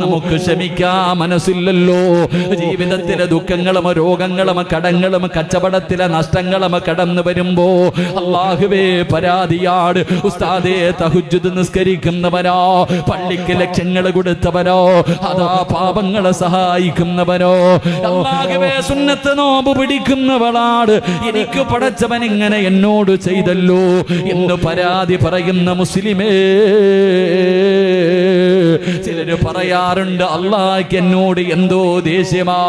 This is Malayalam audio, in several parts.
നമുക്ക് ക്ഷമിക്കാൻ മനസ്സില്ലല്ലോ. ജീവിതത്തിലെ ദുഃഖങ്ങളും രോഗങ്ങളും കടങ്ങളും കച്ചവടത്തിലെ നഷ്ടങ്ങളും കടന്നു വരുമ്പോ അല്ലാഹുവേ പരാതിയാട്. ഉസ്താദേ തഹജ്ജുദ് നിസ്കരിക്കുന്നവനോ, പള്ളിക്ക് ലക്ഷങ്ങൾ കൊടുത്തവനോ, അതാ പാപങ്ങളെ സഹായിക്കുന്നവനോ, അല്ലാഹുവേ സുന്നത്ത് നോമ്പ് പിടിക്കുന്നവളാട്. എനിക്ക് പടച്ചവൻ ഇങ്ങനെ എന്നോട് ചെയ്തല്ലോ എന്ന് പരാതി പറയുന്ന മുസ്ലിമേ, ചിലര് പറയാറുണ്ട് അല്ലാഹ്ക്ക് എന്നോട് എന്തോ ദേഷ്യമാ,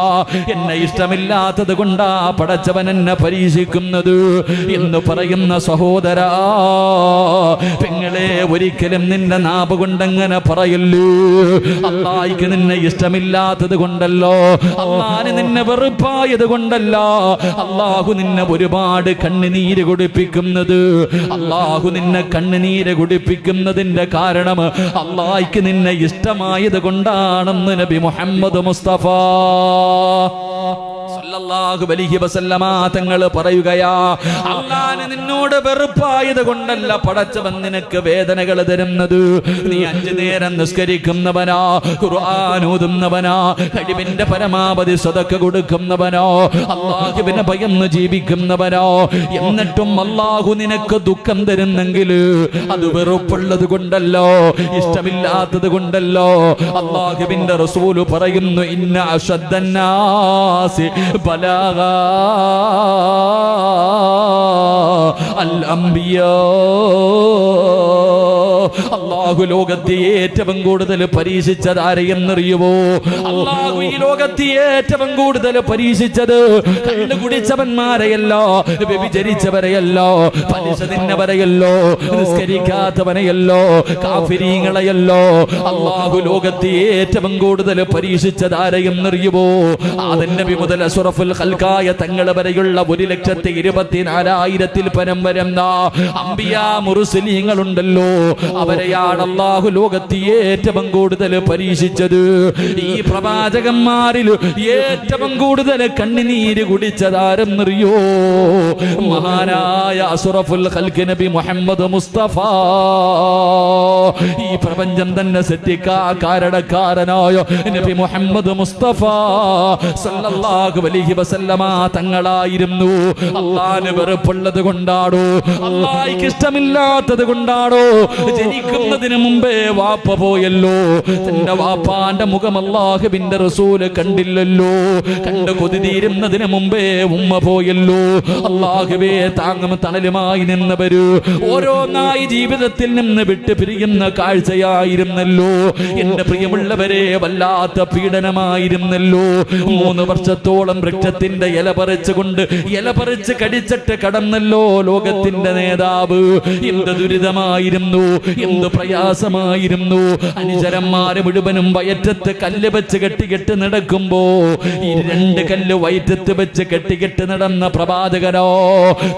എന്നെ ഇഷ്ടമില്ലാത്തത് കൊണ്ടാ പടച്ചവൻ എന്നെ പരീക്ഷിക്കുന്നത് എന്ന് പറയുന്ന സഹോദരാ, പെങ്ങളെ ഒരിക്കലും നിന്റെ നാവ് കൊണ്ടങ്ങനെ പറയല്ലോ. അല്ലാഹ്ക്ക് നിന്നെ ഇഷ്ടമില്ലാത്തത് കൊണ്ടല്ലോ, അല്ലാഹ് നിന്നെ വെറുപ്പായത് കൊണ്ടല്ല അല്ലാഹു നിന്നെ ഒരുപാട് കണ്ണുനീര് കുടിപ്പിക്കുന്നത്. അല്ലാഹു നിന്നെ കണ്ണുനീര് കുടിപ്പിക്കുന്നതിന്റെ കാരണം അല്ലാഹ്ക്ക് നിന്നെ ഇഷ്ടമായത് കൊണ്ടാണെന്ന് നബി മുഹമ്മദ് മുസ്തഫ സല്ലല്ലാഹു അലൈഹി വസല്ലമ തങ്ങൾ പറയുകയാ. അല്ലാഹ് നിന്നോട് വെറുപ്പായത് കൊണ്ടല്ല പടച്ചവൻ നിനക്ക് വേദനകൾ തരുന്നത്. നീ 5 നേരം നിസ്കരിക്കുന്നവനോ, ഖുർആൻ ഓതുന്നവനോ, കഴിവിന്റെ പരമാവധി സദഖ കൊടുക്കുന്നവനോ, അല്ലാഹുവിനെ ഭയന്ന് ജീവിക്കുന്നവനോ, എന്നിട്ടും അല്ലാഹു നിനക്ക് ദുഃഖം തരുന്നെങ്കിൽ അത് വെറുപ്പുള്ളത് കൊണ്ടല്ലോ, ഇഷ്ടമില്ലാത്തത് കൊണ്ടല്ലോ. അല്ലാഹുവിന്റെ റസൂൽ പറയുന്നു, ഇന്ന അശദ്ദന്നാസി ബലാഗാ അൽ അംബിയാ. അല്ലാഹു ലോകത്തെ ഏറ്റവും കൂടുതൽ പരീക്ഷിച്ചത് ആരെയെന്നറിയുമോ? അല്ലാഹു ഈ ലോകത്തെ ഏറ്റവും കൂടുതൽ പരീക്ഷിച്ചത് കള്ളു കുടിച്ചവന്മാരെയല്ലോ, വ്യഭിചരിച്ചവരെയല്ലോ, പലിശ തിന്നവരെയല്ലോ, നിസ്കരിക്കാത്തവനെയല്ലോ, കാഫിരീങ്ങളെയല്ലോ. അല്ലാഹു ലോകത്തെ ഏറ്റവും കൂടുതൽ പരീക്ഷിച്ചത് ആരെയെന്നറിയുമോ? ആദം നബി മുതൽ അഷ്റഫുൽ ഖൽഖായ തങ്ങൾ വരെയുള്ള 1,24,000 പരം വരുന്ന അംബിയാ മുർസലീങ്ങളുണ്ടല്ലോ, അവരെയാണ് അല്ലാഹു ലോകത്തെ ഏറ്റവും കൂടുതൽ പരീക്ഷിച്ചത്. ഈ പ്രവാചകന്മാരിൽ ഏറ്റവും കൂടുതൽ കണ്ണുനീര് കുടിച്ചതാരെന്നറിയോ? മഹാനായ അഷ്റഫുൽ ഖൽഖ് നബി മുഹമ്മദ് മുസ്തഫ. ഈ പ്രപഞ്ചം തന്നെ സൃഷ്ടിക്കാരനായ നബി മുഹമ്മദ് മുസ്തഫ സല്ലല്ലാഹു അലൈഹി വസല്ലമ തങ്ങളായിരുന്നു. അല്ലാഹുവിന് വെറുപ്പുള്ളത് കൊണ്ടാണോ, അല്ലാഹ്ക്ക് ഇഷ്ടമില്ലാത്തത് കൊണ്ടാണോ ജനിക്കുന്നതിന് മുമ്പേ വാപ്പ പോയല്ലോ? തന്റെ വാപ്പാന്റെ മുഖം അല്ലാഹുവിന്റെ റസൂല് കണ്ടില്ലല്ലോ. കണ്ട് കൊതി തീരുന്നതിന് മുമ്പേ ഉമ്മ പോയല്ലോ. അല്ലാഹുവേ താങ്ങും തണലുമായി നിന്നവര് ഓരോന്നായി ജീവിതത്തിൽ നിന്ന് വിട്ടു പിരിയുന്ന കാഴ്ചയായിരുന്നല്ലോ. എന്റെ പ്രിയമുള്ളവരെ, വല്ലാത്ത പീഡനമായിരുന്നല്ലോ. 3 വർഷത്തോളം വൃക്ഷത്തിന്റെ ഇല പറിച്ച് കടിച്ചിട്ട് കടന്നല്ലോ ലോകത്തിന്റെ നേതാവ്. എന്ത് ദുരിതമായിരുന്നു, എന്ത് പ്രയാസമായിരുന്നു. അനുചരന്മാര് മുഴുവനും വയറ്റത്ത് കല്ല് വെച്ച് കെട്ടിക്കെട്ട് നടക്കുമ്പോ ഈ 2 കല്ല് വയറ്റത്ത് വെച്ച് കെട്ടിക്കെട്ട് നടന്ന പ്രവാചകനോ,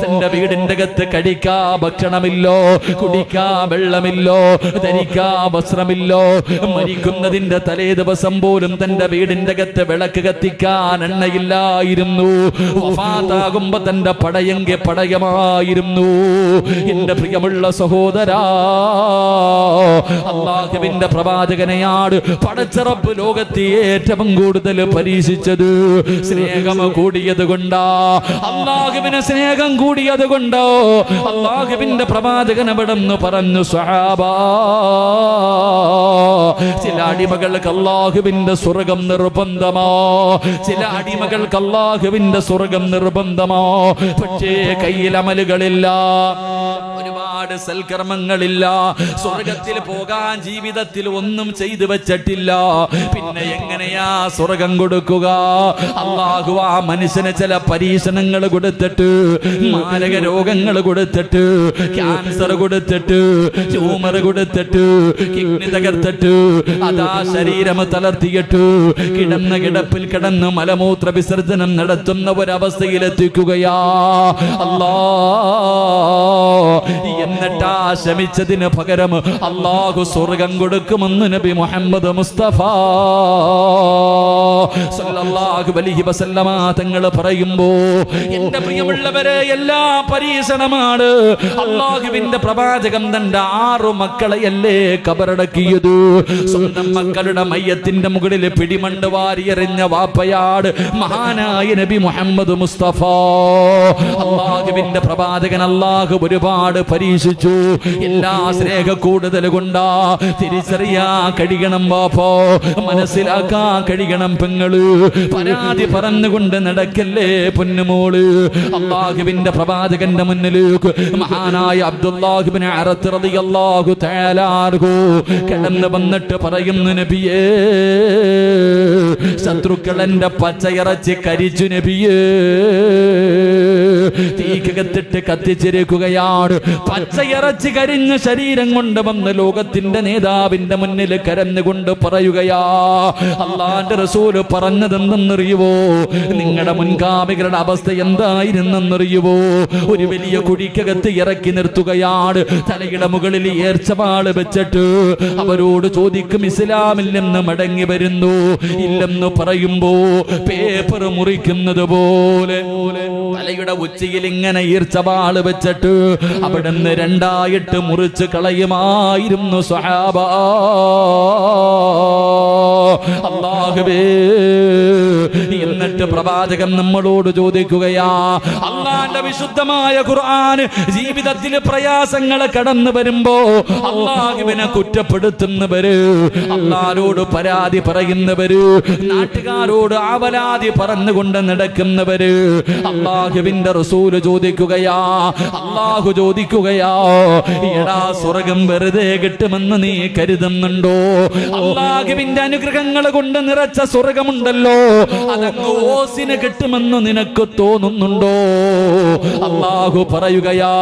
തന്റെ വീടിന്റെ അകത്ത് കഴിക്കാ ഭക്ഷണമില്ലോ, കുടിക്കാ വെള്ളമില്ലോ, ധരിക്കാ വസ്ത്രമില്ലോ. മരിക്കുന്നതിന്റെ തലേ ദിവസം പോലും തന്റെ വീടിന്റെ അകത്ത് വിളക്ക് കത്തിക്കാൻ എണ്ണയില്ലായിരുന്നു. വഫാത്താകുമ്പോ തന്റെ പടയെങ്കിൽ പടയമായിരുന്നു. എന്റെ പ്രിയമുള്ള സഹോദരാ, അല്ലാഹുവിന്റെ പ്രവാചകനെയാണ് പടച്ച റബ്ബ് ലോകത്തെ ഏറ്റവും കൂടുതൽ പരീക്ഷിച്ചത്. സ്നേഹം കൂടിയത് കൊണ്ടാ, അല്ലാഹുവിന് സ്നേഹം കൂടിയത് കൊണ്ടോ അല്ലാഹുവിന്റെ പ്രവാചകൻ അവിടെന്ന് പറഞ്ഞു, സ്വഹാബാ, ചില അടിമകൾക്ക് അല്ലാഹുവിന്റെ സ്വർഗം നിർബന്ധമോ, ചില അടിമകൾക്ക് അല്ലാഹുവിന്റെ സ്വർഗം നിർബന്ധമോ, പക്ഷേ കയ്യിൽ അമലുകളില്ല, ഒരുപാട് സൽക്കർമ്മങ്ങളില്ല, സ്വർഗത്തിൽ പോകാൻ ജീവിതത്തിൽ ഒന്നും ചെയ്തു വെച്ചിട്ടില്ല. പിന്നെ എങ്ങനെയാ സ്വർഗം കൊടുക്കുക? അല്ലാഹു ആ മനുഷ്യന് ചില പരീക്ഷണങ്ങൾ കൊടുത്തിട്ട്, മാരക രോഗങ്ങൾ കൊടുത്തിട്ട്, ക്യാൻസർ കൊടുത്തിട്ട്, ട്യൂമർ കൊടുത്തിട്ട്, കിഡ്നി തകർത്തിട്ട്, അതാ ശരീരം തളർത്തിയിട്ട് കിടന്ന കിടപ്പിൽ കിടന്ന് മലമൂത്ര വിസർജനം നടത്തുന്ന ഒരവസ്ഥയിലെത്തിക്കുകയാ. അല്ലാ, എന്നിട്ടാ ശമിച്ചതിന് പകരം അല്ലാഹു സ്വർഗം കൊടുക്കുമെന്ന് നബി മുഹമ്മദ് മുസ്തഫ സല്ലല്ലാഹു അലൈഹി വസല്ലമ തങ്ങൾ പറയുമ്പോ എന്റെ പ്രിയമുള്ളവരെ, എല്ലാ പരീക്ഷണമാണ്. അല്ലാഹുവിന്റെ പ്രവാചകൻ തന്റെ 6 മക്കളെയല്ലേ കബറടക്കിയത്. സ്വന്തം മക്കളുടെ മയ്യത്തിന്റെ മുകളിൽ പിടിമണ്ണ് വാരിയെറിഞ്ഞ വാപ്പയാട് മഹാനായ നബി മുഹമ്മദ് മുസ്തഫ. അല്ലാഹുവിന്റെ പ്രവാചകൻ അല്ലാഹു ഒരുപാട് പരീക്ഷിച്ചു. എല്ലാ സ്നേഹ കൂടുതൽ കൊണ്ടാ തിരിച്ചറിയാ കഴിയണം വാപ്പോ, മനസ്സിലാക്കാ കഴിയണം പെങ്ങള്. പരാതി പറഞ്ഞുകൊണ്ട് നടക്കല്ലേ പൊന്നുമോള്. അല്ലാഹുവിന്റെ പ്രവാചകന്റെ മുന്നിലേക്ക് മഹാനായ അബ്ദുല്ലാഹ് ഇബ്നു അറത്ത് റളിയല്ലാഹു തആല അൻഹു കടന്നു വന്നിട്ട് പറയുന്നു, നബിയേ, ശത്രുക്കൾ എന്റെ പച്ചയിറച്ചി കരിച്ചു നബിയേ, തീക്കകത്തിട്ട് കത്തിച്ചിരിക്കുകയാണ്. പച്ചയിറച്ചി കരിഞ്ഞ ശരീരം കൊണ്ട് വന്ന് ലോകത്തിന്റെ നേതാവിന്റെ മുന്നിൽ കരഞ്ഞുകൊണ്ട് പറയുകയാ, അള്ളാന്റെ റസൂല് പറഞ്ഞതെന്തെന്നറിയുവോ? നിങ്ങളുടെ മുൻഗാമികളുടെ അവസ്ഥ എന്തായിരുന്നെന്നറിയുവോ? ഒരു വലിയ കുഴിക്കകത്ത് ഇറക്കി നിർത്തുകയാണ്. തലയുടെ മുകളിൽ ഏർച്ചവാള് വെച്ചിട്ട് അവരോട് ചോദിക്കും, ഇസ്ലാമിൽ നിന്ന് മടങ്ങി വരുന്നു ഇല്ലെന്ന് പറയുമ്പോ പേപ്പർ മുറിക്കുന്നത് പോലെ തലയുടെ ഉച്ചയിൽ ഇങ്ങനെ ഈർച്ചവാള് വെച്ചിട്ട് അവിടെ നിന്ന് 2 മുറിച്ച് കളയുമായിരുന്നു സ്വഹാബ. അല്ലാഹുവേ, എന്നിട്ട് പ്രവാചകൻ നമ്മളോട് ചോദിക്കുകയാ, അള്ളാന്റെ വിശുദ്ധമായ ഖുർആൻ ജീവിതത്തിൽ പ്രയാസങ്ങൾ കടന്നു വരുമ്പോ അള്ളാഹുവിനെ കുറ്റപ്പെടുത്തുന്നവര്, അള്ളാഹുവോട് പരാതി പറയുന്നവര്, നാട്ടുകാരോട് ആവലാതി പറഞ്ഞുകൊണ്ട് നടക്കുന്നവര്, അള്ളാഹുവിന്റെ റസൂല് ചോദിക്കുകയാ, അള്ളാഹു ചോദിക്കുകയാ, എടാ സ്വർഗം വെറുതെ കിട്ടുമെന്ന് നീ കരുതുന്നുണ്ടോ? അള്ളാഹുവിന്റെ അനുഗ്രഹങ്ങൾ കൊണ്ട് നിറച്ച സ്വർഗമുണ്ടല്ലോ, അതങ്ങ് ഓസിന് കിട്ടുമെന്ന് നിനക്ക് തോന്നുന്നുണ്ടോ? അള്ളാഹു പറയുകയാ,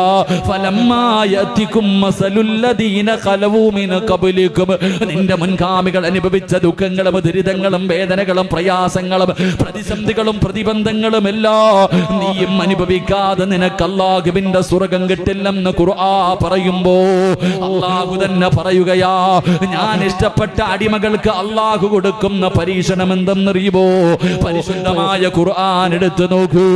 നിന്റെ മുൻഗാമികൾ അനുഭവിച്ച ദുഃഖങ്ങളും ദുരിതങ്ങളും വേദനകളും പ്രയാസങ്ങളും പ്രതിസന്ധികളും പ്രതിബന്ധങ്ങളും എല്ലാം നീയും അനുഭവിക്കാതെ നിനക്ക് അല്ലാഹുവിന്റെ സ്വർഗം കിട്ടില്ലെന്ന് ഖുർആൻ പറയുമ്പോ അള്ളാഹു തന്നെ പറയുകയാ, ഞാൻ ഇഷ്ടപ്പെട്ട അടിമകൾക്ക് അള്ളാഹു കൊടുക്കുന്ന പരീക്ഷണം എന്തെന്നറിയുമോ? പരിശുദ്ധമായ ഖുർആൻ എടുത്തു നോക്കൂ.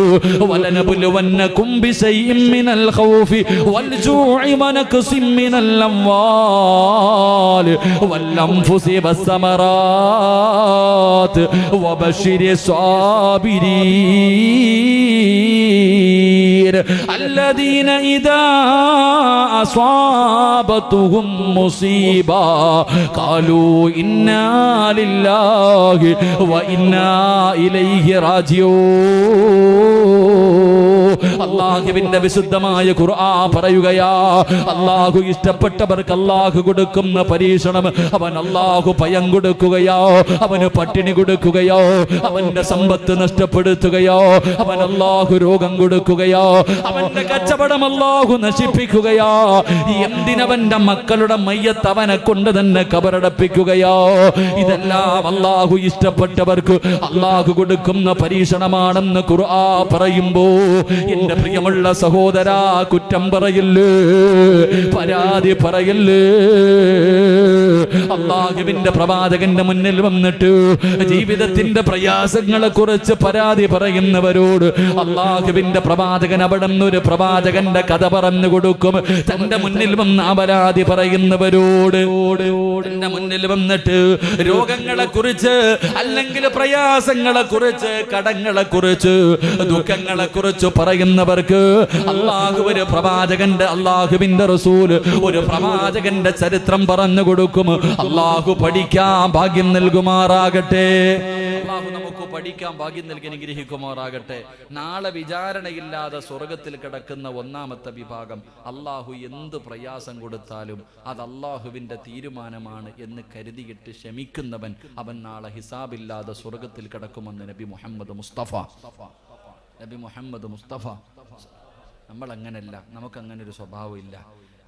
വലനബുലുവന്നകും ബിശൈഇൻ മിനൽ ഖൗഫി വൽ ജൂഇ വനഖസിൻ മിനൽ അംവാൽ വൽ അൻഫുസി വസ്സമറാത്ത് വബശിരി സ്വാബിരീൻ الذين إذا أصابتهم مصيبة قالوا إنا لله وإنا إليه راجعون. അല്ലാഹുവിന്റെ വിശുദ്ധമായ ഖുർആൻ പറയുകയാ, അല്ലാഹു ഇഷ്ടപ്പെട്ടവർക്ക് അല്ലാഹു കൊടുക്കുന്ന പരീക്ഷണം, അവൻ അല്ലാഹു ഭയം കൊടുക്കുകയോ, അവന് പട്ടിണി കൊടുക്കുകയോ, അവന്റെ സമ്പത്ത് നഷ്ടപ്പെടുത്തുകയോ, അവൻ അല്ലാഹു രോഗം കൊടുക്കുകയോ, അവന്റെ കച്ചവടം അല്ലാഹു നശിപ്പിക്കുകയോ, എന്തിനവന്റെ മക്കളുടെ മയ്യത്ത് അവനെ കൊണ്ട് തന്നെ കബറടപ്പിക്കുകയോ, ഇതെല്ലാം അല്ലാഹു ഇഷ്ടപ്പെട്ടവർക്ക് അല്ലാഹു കൊടുക്കുന്ന പരീക്ഷണമാണെന്ന് ഖുർആൻ പറയുമ്പോ എന്റെ പ്രിയമുള്ള സഹോദരാ, കുറ്റം പറയില്ലേ, പരാതി പറയില്ലേ. അല്ലാഹുവിന്റെ പ്രവാചകന്റെ മുന്നിൽ വന്നിട്ട് ജീവിതത്തിന്റെ പ്രയാസങ്ങളെ കുറിച്ച് പരാതി പറയുന്നവരോട് അല്ലാഹുവിന്റെ പ്രവാചകൻ അവിടെ ഒരു പ്രവാചകന്റെ കഥ പറഞ്ഞു കൊടുക്കും. തന്റെ മുന്നിൽ വന്ന് പരാതി പറയുന്നവരോട് എന്റെ മുന്നിൽ വന്നിട്ട് രോഗങ്ങളെ കുറിച്ച് അല്ലെങ്കിൽ പ്രയാസങ്ങളെ കുറിച്ച് കടങ്ങളെ കുറിച്ച് ദുഃഖങ്ങളെ കുറിച്ച് പറയുന്നവർക്ക് അല്ലാഹു ഒരു പ്രവാചകന്റെ അല്ലാഹുവിന്റെ റസൂൽ ഒരു പ്രവാചകന്റെ ചരിത്രം പറഞ്ഞു കൊടുക്കും. അല്ലാഹു പഠിക്കാൻ ഭാഗ്യം നൽകുമാറാകട്ടെ. അല്ലാഹു നമുക്ക് പഠിക്കാൻ ഭാഗ്യം നൽകി അനുഗ്രഹിക്കുമാറാകട്ടെ. നാളെ വിചാരണയില്ലാതെ സ്വർഗത്തിൽ കിടക്കുന്ന ഒന്നാമത്തെ വിഭാഗം, അല്ലാഹു എന്ത് പ്രയാസം കൊടുത്താലും അത് അല്ലാഹുവിന്റെ തീരുമാനമാണ് എന്ന് കരുതിയിട്ട് ക്ഷമിക്കുന്നവൻ, അവൻ നാളെ ഹിസാബില്ലാതെ സ്വർഗത്തിൽ കിടക്കുമെന്ന് നബി മുഹമ്മദ് മുസ്തഫ. നബി മുഹമ്മദ് മുസ്തഫ. നമ്മൾ അങ്ങനല്ല, നമുക്കങ്ങനെ ഒരു സ്വഭാവം ഇല്ല.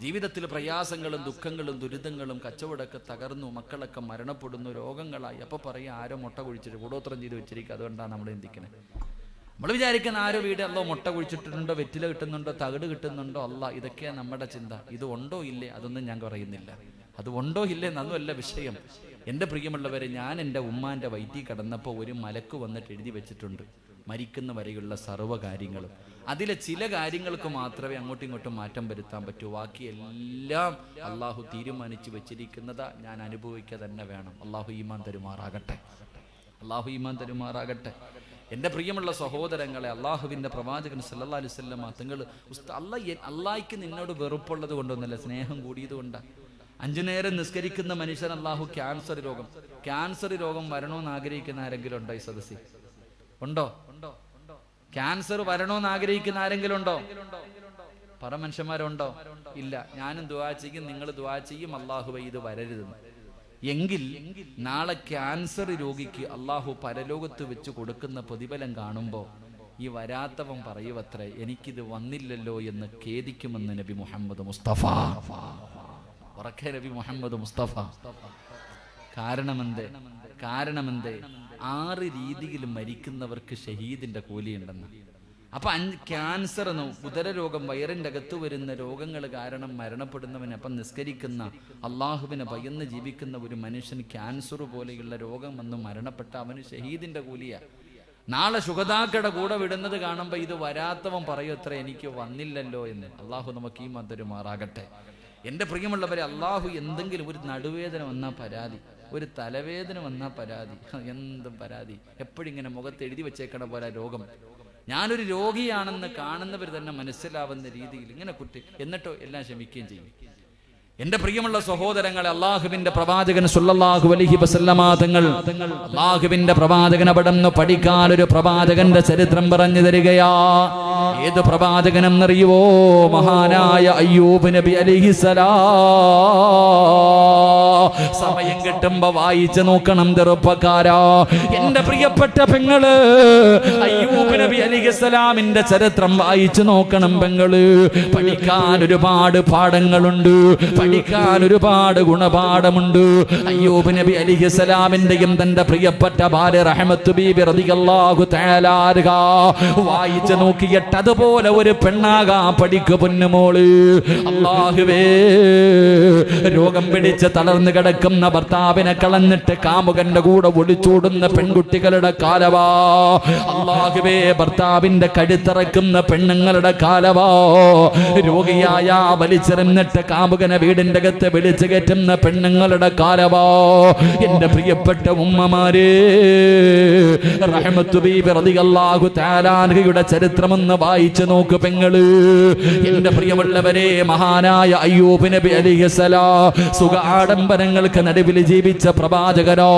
ജീവിതത്തിൽ പ്രയാസങ്ങളും ദുഃഖങ്ങളും ദുരിതങ്ങളും കച്ചവടമൊക്കെ തകർന്നു, മക്കളൊക്കെ മരണപ്പെടുന്നു, രോഗങ്ങളായി, അപ്പോൾ പറയും ആരോ മുട്ട കുഴിച്ചിട്ട് കൂടോത്രം ചെയ്ത് വെച്ചിരിക്കുക, അതുകൊണ്ടാണ് നമ്മൾ ചിന്തിക്കുന്നത്. നമ്മൾ വിചാരിക്കുന്ന ആരോ വീട് അല്ലോ മുട്ട കുഴിച്ചിട്ടുണ്ടോ, വെറ്റില കിട്ടുന്നുണ്ടോ, തകിട് കിട്ടുന്നുണ്ടോ, അല്ല ഇതൊക്കെയാണ് നമ്മുടെ ചിന്ത. ഇത് ഉണ്ടോ ഇല്ലേ അതൊന്നും ഞാൻ പറയുന്നില്ല. അത് ഉണ്ടോ ഇല്ലേ എന്നൊന്നുമല്ല വിഷയം. എൻ്റെ പ്രിയമുള്ളവരെ, ഞാൻ എൻ്റെ ഉമ്മാൻ്റെ വയറ്റിൽ കിടന്നപ്പോൾ ഒരു മലക്ക് വന്നിട്ട് എഴുതി വെച്ചിട്ടുണ്ട് മരിക്കുന്ന വരെയുള്ള സർവ്വ കാര്യങ്ങളും. അതിലെ ചില കാര്യങ്ങൾക്ക് മാത്രമേ അങ്ങോട്ടും ഇങ്ങോട്ടും മാറ്റം വരുത്താൻ പറ്റൂ. ബാക്കിയെല്ലാം അള്ളാഹു തീരുമാനിച്ചു വെച്ചിരിക്കുന്നതാ, ഞാൻ അനുഭവിക്കുക തന്നെ വേണം. അള്ളാഹു ഈമാൻ തരുമാറാകട്ടെ, അള്ളാഹു ഈമാൻ തരുമാറാകട്ടെ. എൻ്റെ പ്രിയമുള്ള സഹോദരങ്ങളെ, അള്ളാഹുവിൻ്റെ പ്രവാചകൻ സല്ലല്ലാഹു അലൈഹി വസല്ലം തങ്ങൾ അള്ളാഹിക്ക് നിന്നോട് വെറുപ്പുള്ളത് കൊണ്ടൊന്നല്ല, സ്നേഹം കൂടിയത് കൊണ്ടാണ്. 5 നേരം നിസ്കരിക്കുന്ന മനുഷ്യൻ അള്ളാഹു ക്യാൻസർ രോഗം വരണമെന്ന് ആഗ്രഹിക്കുന്ന ആരെങ്കിലും ഉണ്ടോ ഈ സദസ്സിൽ? ഉണ്ടോ? ക്യാൻസർ വരണമെന്ന് ആഗ്രഹിക്കുന്ന ആരെങ്കിലും ഉണ്ടോ? പറ മനുഷ്യന്മാരുണ്ടോ? ഇല്ല. ഞാനും ദുആ ചെയ്യും, നിങ്ങൾ ദുആ ചെയ്യും, അള്ളാഹുവേ ഇത് വരരുതെന്ന്. എങ്കിൽ നാളെ ക്യാൻസർ രോഗിക്ക് അള്ളാഹു പരലോകത്ത് വെച്ച് കൊടുക്കുന്ന പ്രതിഫലം കാണുമ്പോൾ ഈ വരാത്തവൻ പറയുവത്രേ, എനിക്കിത് വന്നില്ലല്ലോ എന്ന് ഖേദിക്കുമെന്ന് നബി മുഹമ്മദ് മുസ്തഫ. ഉറക്കെ നബി മുഹമ്മദ് മുസ്തഫ. കാരണമെന്തേ? 6 രീതിയിൽ മരിക്കുന്നവർക്ക് ഷഹീദിന്റെ കൂലിയുണ്ടെന്ന്. അപ്പൊ ക്യാൻസർ, ഉദരരോഗം, വയറിൻ്റെ അകത്ത് വരുന്ന രോഗങ്ങൾ കാരണം മരണപ്പെടുന്നവന്, അപ്പം നിസ്കരിക്കുന്ന അള്ളാഹുവിനെ ഭയന്ന് ജീവിക്കുന്ന ഒരു മനുഷ്യൻ ക്യാൻസർ പോലെയുള്ള രോഗം വന്ന് മരണപ്പെട്ട അവന് ഷഹീദിന്റെ കൂലിയാ. നാളെ ശുഹദാക്കളുടെ കൂടെ വിടുന്നത് കാണുമ്പോൾ ഇത് വരാത്തവൻ പറയും അത്ര, എനിക്ക് വന്നില്ലല്ലോ എന്ന്. അള്ളാഹു നമുക്ക് ഈ മധുരമാറാകട്ടെ. എൻ്റെ പ്രിയമുള്ളവരെ, അള്ളാഹു എന്തെങ്കിലും ഒരു നടുവേദന വന്നാൽ പരാതി, ഒരു തലവേദന വന്നാൽ പരാതി, എന്തും പരാതി. എപ്പോഴും ഇങ്ങനെ മുഖത്ത് എഴുതി വെച്ചേക്കണ പോലെ രോഗം. ഞാനൊരു രോഗിയാണെന്ന് കാണുന്നവർ തന്നെ മനസ്സിലാവുന്ന രീതിയിൽ ഇങ്ങനെ കുട്ടി, എന്നിട്ടോ എല്ലാം ക്ഷമിക്കുകയും ചെയ്യും. എന്റെ പ്രിയമുള്ള സഹോദരങ്ങളെ, അള്ളാഹുവിന്റെ പ്രവാചകൻ സല്ലല്ലാഹു അലൈഹി വസല്ലമ തങ്ങൾ, അള്ളാഹുവിന്റെ പ്രവാചകൻ അവിടുന്ന് പഠിക്കാൻ ഒരു പ്രവാചകന്റെ ചരിത്രം പറഞ്ഞു തരികയാ. ഏത് പ്രവാചകനെന്നറിയുവോ? മഹാനായ അയ്യൂബ് നബി അലൈഹിസ്സലാം. സമയം കിട്ടുമ്പോ വായിച്ചു നോക്കണം ചെറുപ്പക്കാരാ. എന്റെ പ്രിയപ്പെട്ട പെങ്ങള്, അയ്യൂബ് നബി അലൈഹിസ്സലാമിന്റെ ചരിത്രം വായിച്ചു നോക്കണം പെങ്ങള്. പഠിക്കാൻ ഒരുപാട് പാഠങ്ങളുണ്ട്, പഠിക്കാൻ ഒരുപാട് ഗുണപാഠമുണ്ട്. അയ്യൂബ് നബി അലൈഹിസ്സലാമിന്റെയും തന്റെ പ്രിയപ്പെട്ട ഭാര്യ റഹ്മത്ത് ബീബി റളിയല്ലാഹു തആല അൻഹാ വായിച്ചു നോക്കിയിട്ട് അതുപോലെ ഒരു പെണ്ണാകാ പഠിക്കു പൊന്നുമോള്. അല്ലാഹുവേ, രോഗം പിടിച്ച് തളർന്നു കിടക്കുന്ന ഭർത്താവിനെ കളഞ്ഞിട്ട് കാമുകന്റെ കൂടെ ഒളിച്ചോടുന്ന പെൺകുട്ടികളുടെ കാലവാ. അല്ലാഹുവേ, ഭർത്താവിന്റെ കഴുത്തിറക്കുന്ന പെണ്ണുങ്ങളുടെ കാലവാ. രോഗിയായ വലിച്ചെറിഞ്ഞിട്ട് കാമുകനെ വീടിന്റെ അകത്ത് വിളിച്ചു കയറ്റുന്ന പെണ്ണുങ്ങളുടെ കാലവാ. എന്റെ പ്രിയപ്പെട്ട ഉമ്മമാരെ, റഹ്മത്ത് ബീബി റളിയല്ലാഹു തആല അൻഹയുടെ ചരിത്രമൊന്ന് വായിച്ചു നോക്ക് പെങ്ങള്. എന്റെ പ്രിയമുള്ളവരെ, മഹാനായ അയ്യൂബ് നബി അലൈഹിസ്സലാം സുഖ ആഡംബരങ്ങൾക്ക് നടുവിൽ ജീവിച്ച പ്രവാചകരോ,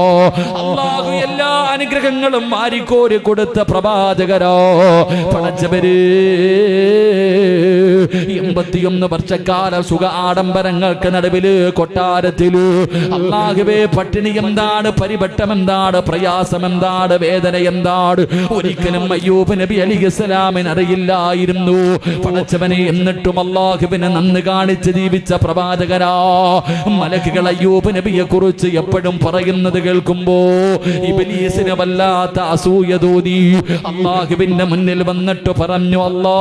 അല്ലാഹു എല്ലാ അനുഗ്രഹങ്ങളും വാരിക്കോരി കൊടുത്ത പ്രവാചകരോ. പടച്ചവര് 81 വർഷക്കാലം സുഖ ആഡംബരങ്ങൾക്ക് നടുവില് കൊട്ടാരത്തില് അല്ലാഹുവേ, പട്ടിണി എന്താണ്, പരിവട്ടം എന്താണ്, പ്രയാസം എന്താണ്, വേദന എന്താണ്, ഒരിക്കലും അയ്യൂബ് നബി അലൈഹിസ്സലാമിന് അറിയില്ലായിരുന്നു. പടച്ചവനെ, എന്നിട്ടും അല്ലാഹുവിനെ നന്ദി കാണിച്ച് ജീവിച്ച പ്രവാചകരാ. മലക്കുകൾ അയ്യൂബ് നബിയെ കുറിച്ച് എപ്പോഴും പറയുന്നത് കേൾക്കുമ്പോ ഇബ്ലീസിന് വല്ലാത്ത അസൂയ തോന്നി. അല്ലാഹുവിന്റെ മുന്നിൽ വന്നിട്ട് പറഞ്ഞു, അല്ലാ,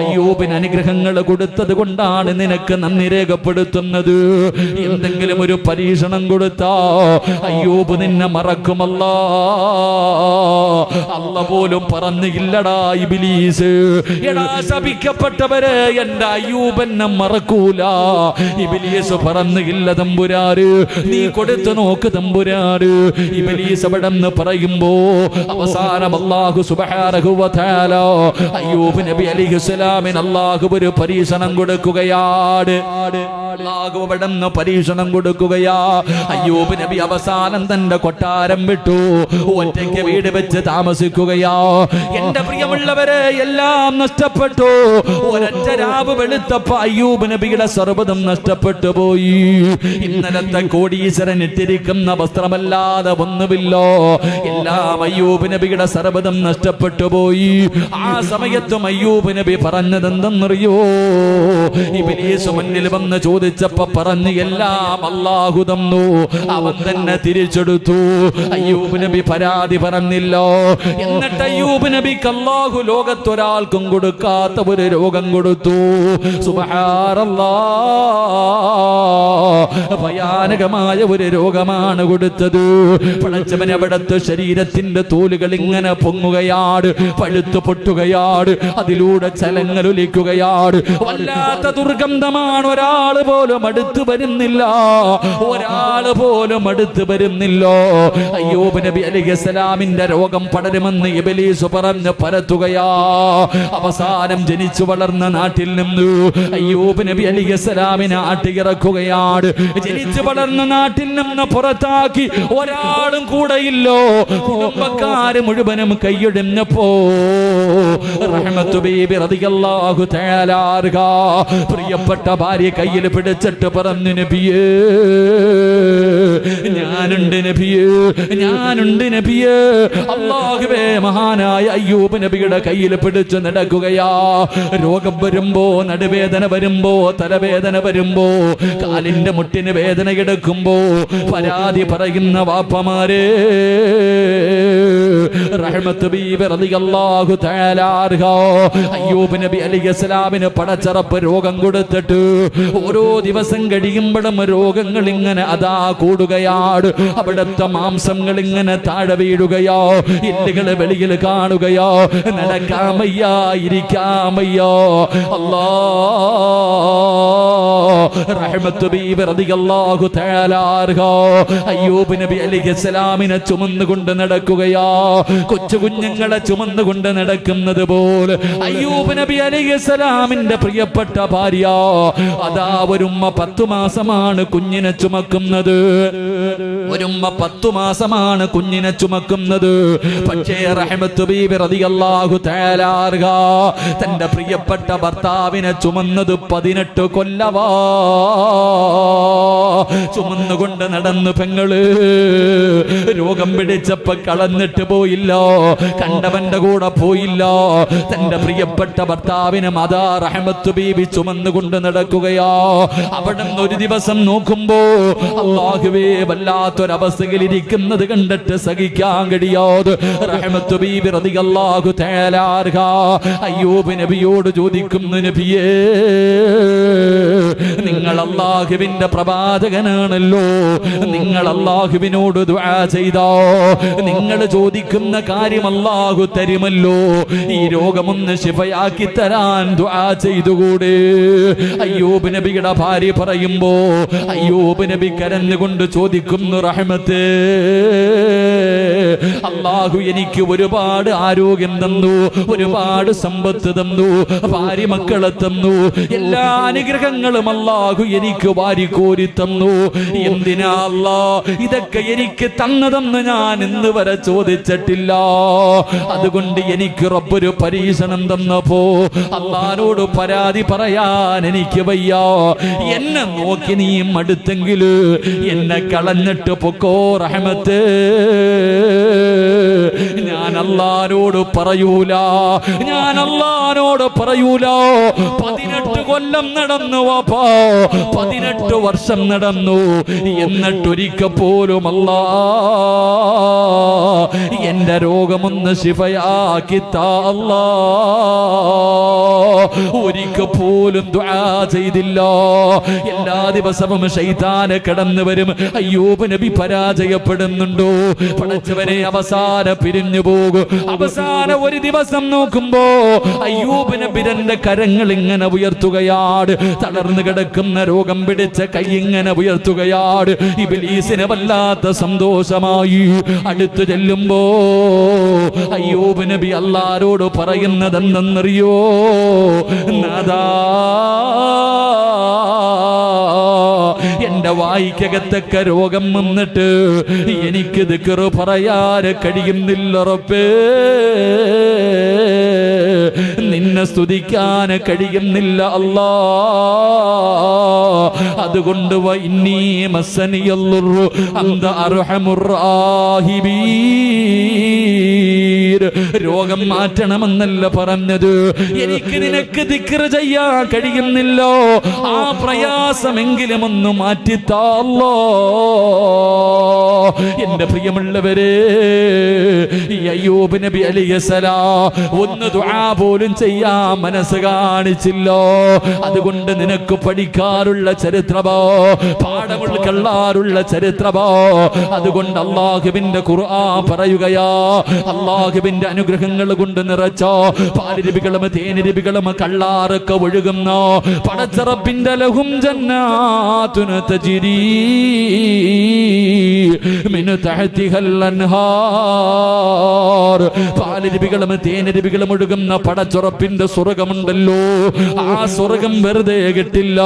അയ്യൂബിന് അനുഗ്രഹങ്ങൾ കൊടുത്തത് കൊണ്ടാണ് നിനക്ക് നന്ദി രേഖപ്പെടുത്തുന്നത്. എന്തെങ്കിലും ഒരു പരീക്ഷണം കൊടുത്താ അയ്യൂബ് നിന്നെ മറക്കുമല്ലാ. അല്ല പോലും പറഞ്ഞില്ലടാ ഇബ്ലീസ്, എടാ ശപിക്കപ്പെട്ടവരെ, എന്റെ അയ്യൂബ് എന്നെ മറക്കൂല. ഇബ്ലീസ് പറഞ്ഞില്ല തമ്പുരാര്, നീ കൊടുത്തു നോക്ക് തമ്പുരാര്. ഇബ്ലീസ് അവിടെന്ന് പറയുമ്പോ അവസാനം അല്ലാഹു സുബ്ഹാനഹു വ തആല അയ്യൂബ് നബി അലൈഹിസ്സലാമിന് അല്ലാഹു ഒരു പരീക്ഷണം കൊടുക്കുകയാണ്. അല്ലാഹു അവിടെന്ന് പരീക്ഷണം കൊടുക്കുകയാ. അയ്യൂബ് നബി അവസാനം തന്റെ കൊട്ടാരം വിട്ടു ഒറ്റയ്ക്ക് വീട് വെച്ച് താമസിക്കുകയാ. എന്റെ പ്രിയമുള്ളവരെ, എല്ലാം നഷ്ടപ്പെട്ടു. ഒരൊറ്റ രാവ് വെളുത്തപ്പോ അയ്യൂബ് നബിയുടെ സർവ്വതും നഷ്ടപ്പെട്ടു പോയി. ഇന്നലത്തെ കോടീശ്വരൻ ഇട്ടിരിക്കുന്ന വസ്ത്രമല്ലാതെ ഒന്നുമില്ലോ. എല്ലാം അയ്യൂബ് നബിയുടെ സർവ്വതും നഷ്ടപ്പെട്ടു പോയി. ആ സമയത്തും അയ്യൂബ് നബി പറഞ്ഞതെന്തെന്നറിയോ? ഇബ്ലീസ് മുന്നിൽ വന്ന് ചോദിച്ചപ്പോ പറഞ്ഞു എല്ലാം അല്ലാഹു തന്നു, അവൻ തന്നെ തിരിച്ചെടുത്തു. അയ്യൂബ് നബി പരാതി പറഞ്ഞില്ലോ. എന്നിട്ട് അയ്യൂബ് നബിക്ക് അല്ലാഹു ലോകത്തൊരാൾക്കും കൊടുക്കാത്ത ഒരു രോഗം കൊടുത്തു. സുബ്ഹാനല്ലാഹ്, ഭയാനകമായ ഒരു രോഗമാണ് കൊടുത്തത്. പടച്ചവൻ അവിടുത്തെ ശരീരത്തിന്റെ തോലുകൾ ഇങ്ങനെ പൊങ്ങുകയാണ്, പഴുത്തു പൊട്ടുകയാണ്, അതിലൂടെ ചലങ്ങളൊലിക്കുകയാണ്. വല്ലാത്ത ദുർഗന്ധമാണ്. ഒരാള് പോലും അടുത്ത് വരുന്നില്ല, ഒരാള് പോലും അടുത്ത് വരുന്നില്ല. അയ്യൂബ് നബി അലൈഹിസ്സലാമിന്റെ രോഗം പടരുമെന്ന് ഇബ്ലീസ് പറഞ്ഞ് പരത്തുകയാ. അവസാനം ജനിച്ചു വളർന്ന നാട്ടിൽ നിന്ന് അയ്യൂബ് നബി അലൈഹിസ്സലാമിനെ ആട്ടിയിറക്കുകയാണ്. ജനിച്ചു വളർന്ന നാട്ടിൽ നിന്ന് പുറത്താക്കി, ഒരാളും കൂടെയില്ലോ. കുടുംബക്കാര് മുഴുവനും കൈയൊഴിഞ്ഞപ്പോ റഹ്മത്ത് ബീബി റളിയല്ലാഹു തആല അൻഹ പ്രിയപ്പെട്ട ഭാര്യ കയ്യിൽ പിടിച്ചിട്ട് പറഞ്ഞു, നബിയേ ഞാനുണ്ട് നബിയേ, ഞാനുണ്ട് നബിയേ. അല്ലാഹുവേ, മഹാനായ അയ്യൂബ് നബിയുടെ കയ്യിൽ പിടിച്ചു നടക്കുകയാ. രോഗം വരുമ്പോ, നടുവേദന വരുമ്പോ, തലവേദന വരുമ്പോ, കാലിന്റെ മുട്ടിന് വേദന കിടക്കുമ്പോ പരാതി പറയുന്ന വാപ്പമാരെ, റഹ്മത്ത് ബീബി റളിയല്ലാഹു തആല അൻഹ അയ്യൂബ് നബി അലൈഹിസ്സലാമിന് പടച്ചറപ്പ് രോഗം കൊടുത്തിട്ട് ഓരോ ദിവസം കഴിയുമ്പോഴും രോഗങ്ങൾ ഇങ്ങനെ അതാ കൂടുകയാണ്. അവിടുത്തെ മാംസങ്ങൾ ഇങ്ങനെ താഴെ വീഴുകയോ, എല്ലുകള് വെളിയിൽ കാണുകയോ, നടക്കാമയ്യാ, ഇരിക്കാമയ്യോ. റഹ്മത്ത് ബീബി റളിയല്ലാഹു തആല അൻഹ അയ്യൂബ് നബി അലൈഹിസ്സലാമിനെ ചുമന്നുകൊണ്ട് നടക്കുകയാ. കൊച്ചു കുഞ്ഞുങ്ങളെ ചുമന്നുകൊണ്ട് നടക്കുന്നത് പോലെ അയ്യൂബ് നബി അലൈഹിസ്സലാമിന്റെ പ്രിയപ്പെട്ട ഭാര്യ അതാ ഒരുമ്മ 10 മാസമാണ് കുഞ്ഞിനെ ചുമക്കുന്നത്. ഒരുമ്മ 10 മാസമാണ് കുഞ്ഞിനെ ചുമക്കുന്നത്. പക്ഷേ റഹ്മത്ത് ബീബി റളിയല്ലാഹു തആല അൻഹ തന്റെ പ്രിയപ്പെട്ട ഭർത്താവിനെ ചുമന്നത് 18 കൊല്ലവാ. ചുമന്നുകൊണ്ട് നടന്നു പെങ്ങള്. രോഗം പിടിച്ചപ്പോ കളഞ്ഞിട്ട് പോയില്ല, കണ്ടവന്റെ കൂടെ പോയില്ല. തന്റെ പ്രിയപ്പെട്ട ഭർത്താവിനെ മാതാ റഹ്മത്ത് ബീബി ചുമന്നുകൊണ്ട് നടക്കുകയാ. അവിടെ ഒരു ദിവസം നോക്കുമ്പോ അല്ലാഹുവേ, വല്ലാത്തൊരവസ്ഥയിൽ ഇരിക്കുന്നത് കണ്ടിട്ട് സഹിക്കാൻ കഴിയാതെ റഹ്മത്ത് ബീബി റളിയല്ലാഹു തആല അൻഹ അയ്യൂബ് നബിയോട് ചോദിക്കുന്നു, നബിയേ നിങ്ങൾ അല്ലാഹുവിന്റെ പ്രവാചകനാണല്ലോ, നിങ്ങൾ അല്ലാഹുവിനോട് ദുആ ചെയ്തോ, നിങ്ങൾ ചോദിക്കുന്ന കാര്യം അല്ലാഹു തരുമല്ലോ, ഈ രോഗമൊന്ന് ശിഫയാക്കി തരാൻ ദുആ ചെയ്തുകൂടെ? അയ്യൂബ് നബിയുടെ ഭാര്യ പറയുമ്പോ അയ്യൂബ് നബി കരഞ്ഞുകൊണ്ട് ചോദിക്കുന്നു, റഹ്മത്തേ, അല്ലാഹു എനിക്ക് ഒരുപാട് ആരോഗ്യം തന്നു, ഒരുപാട് സമ്പത്ത് തന്നു, ഭാര്യ മക്കളെ തന്നു, എല്ലാ അനുഗ്രഹങ്ങളും അല്ലാഹു എനിക്ക് വാരിക്കോരി തന്നു. എന്തിനാ അല്ലാ ഇതൊക്കെ എനിക്ക് തന്നതെന്ന് ഞാൻ ഇന്ന് വരെ ചോദിച്ചിട്ടില്ല. അതുകൊണ്ട് എനിക്ക് റബ്ബൊരു പരീക്ഷണം തന്നപ്പോ അല്ലാഹുവോട് പരാതി പറയാൻ എനിക്ക് വയ്യ. എന്നെ നോക്കി നീ മടുത്തെങ്കിൽ എന്നെ കളഞ്ഞിട്ട് പൊക്കോ റഹ്മത്ത്. ഞാൻ അല്ലാഹുവോട് പറയൂല, ഞാൻ അല്ലാഹുവോട് പറയൂല. 18 കൊല്ലം നടന്നു വാപ്പാ, 18 വർഷം നടന്നു. എന്നിട്ടൊരിക്കൽ പോലും അല്ലാ എന്റെ രോഗമൊന്ന് ശിഫയാക്കി താ അല്ലാ. ഒരിക്കൽ പോലും ദുആ ചെയ്തില്ല. എല്ലാ ദിവസവും ശൈത്താൻ കടന്നു വരും. അയ്യൂബ് നബി പരാജയപ്പെടുന്നുണ്ടോ? പടച്ചവനെ, അവസാനം പിരിഞ്ഞു പോകും. അവസാനം ഒരു ദിവസം നോക്കുമ്പോ അയ്യൂബ് നബി തന്റെ കരങ്ങൾ ഇങ്ങനെ ഉയർത്തുകയാണ്. തളർന്നു കിടക്കുന്ന രോഗം പിടിച്ച കൈ ഇങ്ങനെ ഉയർത്തുകയാണ്. ഇബ്ലീസിന് വല്ലാത്ത സന്തോഷമായി. അടുത്തു ചെല്ലുമ്പോ അയ്യൂബ് നബി അല്ലാഹുവോട് പറയുന്നതെന്തെന്നറിയോ? നാദാ, എന്റെ വായിക്കകത്തൊക്കെ രോഗം വന്നിട്ട് എനിക്ക് ദിക്ർ പറയാൻ കഴിയുന്നില്ല റബ്ബേ. നിന്നെ നിന്നെ സ്തുതിക്കാൻ കഴിയുന്നില്ല അല്ലാ. അതുകൊണ്ട് വഇന്നീ മസ്സനിയല്ലുറു അന്ത അർഹമുർ റാഹിബീൻ. രോഗം മാറ്റണമെന്നല്ല പറഞ്ഞത്, എനിക്ക് നിനക്ക് ദിക്ർ ചെയ്യാൻ കഴിയുന്നില്ലോ, ആ പ്രയാസമെങ്കിലും ഒന്ന് മാറ്റിത്താ അല്ലാ. എന്റെ പ്രിയമുള്ളവരെ, അയ്യൂബ് നബി അലൈഹിസ്സലാം ഒന്ന് ദുആ പോലും ചെയ്യാൻ മനസ്സ് കാണിച്ചില്ലോ. അതുകൊണ്ട് നിനക്ക് പഠിക്കാറുള്ള ചരിത്രമോ, പാഠം ഉൾക്കൊള്ളാറുള്ള ചരിത്രമോ. അതുകൊണ്ട് അല്ലാഹുവിന്റെ ഖുർആൻ പറയുകയാ, അല്ലാഹുവിന്റെ അനുഗ്രഹങ്ങൾ കൊണ്ട് നിറച്ച പാലിരുപികളും തേനിരുപികളും കള്ളാറൊക്കെ ഒഴുകുന്ന പടച്ച റബ്ബിന്റെ ലഹും ജന്നാതുൻ തജ്രീ മിൻ തഹ്തിഹൽ അൻഹാർ. പാലിരുപികളും തേനിരുപികളും ഒഴുകുന്ന പടച്ചുറപ്പിന്റെ സ്വർഗമുണ്ടല്ലോ, ആ സ്വർഗം വെറുതെ കിട്ടില്ല,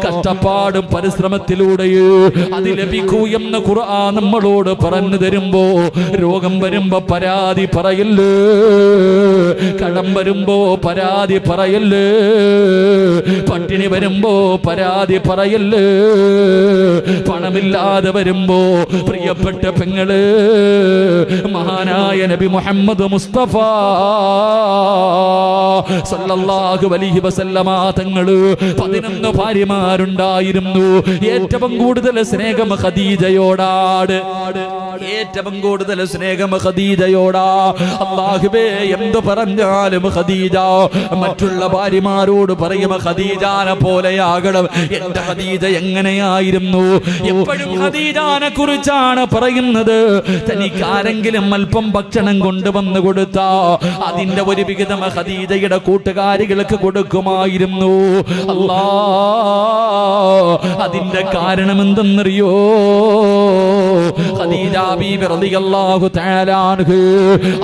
കഷ്ടപ്പാടും പരിശ്രമത്തിലൂടെയോ അത് ലഭിക്കൂ എന്ന് ഖുർആൻ നമ്മളോട് പറഞ്ഞു തരുമ്പോ, രോഗം വരുമ്പോ പരാതി പറയല്ലേ, കടം വരുമ്പോ പരാതി പറയല്ലേ, പട്ടിണി വരുമ്പോ പരാതി പറയല്ലേ, പണമില്ലാതെ വരുമ്പോ പ്രിയപ്പെട്ട പെങ്ങള്, മഹാനായ നബി മുഹമ്മദ് മുസ്തഫ സല്ലല്ലാഹു അലൈഹി വസല്ലമ തങ്ങള് 11 ഭാര്യമാരുണ്ടായിരുന്നു. ഏറ്റവും കൂടുതൽ സ്നേഹം ഖദീജയോടാണ്, ഏറ്റവും കൂടുതൽ സ്നേഹം ഖദീജയോടാ. അല്ലാഹുവേ, എന്ത് പറഞ്ഞാലും ഖദീജ മറ്റുള്ള ഭാര്യമാരോട് പറയും ഖദീജാനെ പോലെയാകണം. എന്റെ ഖദീജ എങ്ങനെയായിരുന്നു? എപ്പോഴും ഖദീജാനെ കുറിച്ചാണ് പറയുന്നത്. തനിക്ക് ആരെങ്കിലും അല്പം ഭക്ഷണം കൊണ്ടുവന്നു കൊടുത്താ അതിന്റെ ഒരു വിഹിതം ഖദീജയുടെ കൂട്ടുകാരികൾക്ക് കൊടുക്കുമായിരുന്നു. അല്ലാ, അതിന്റെ കാരണം എന്തെന്നറിയോ? ഖദീജ ബീബി റളിയല്ലാഹു തആല അൻഹ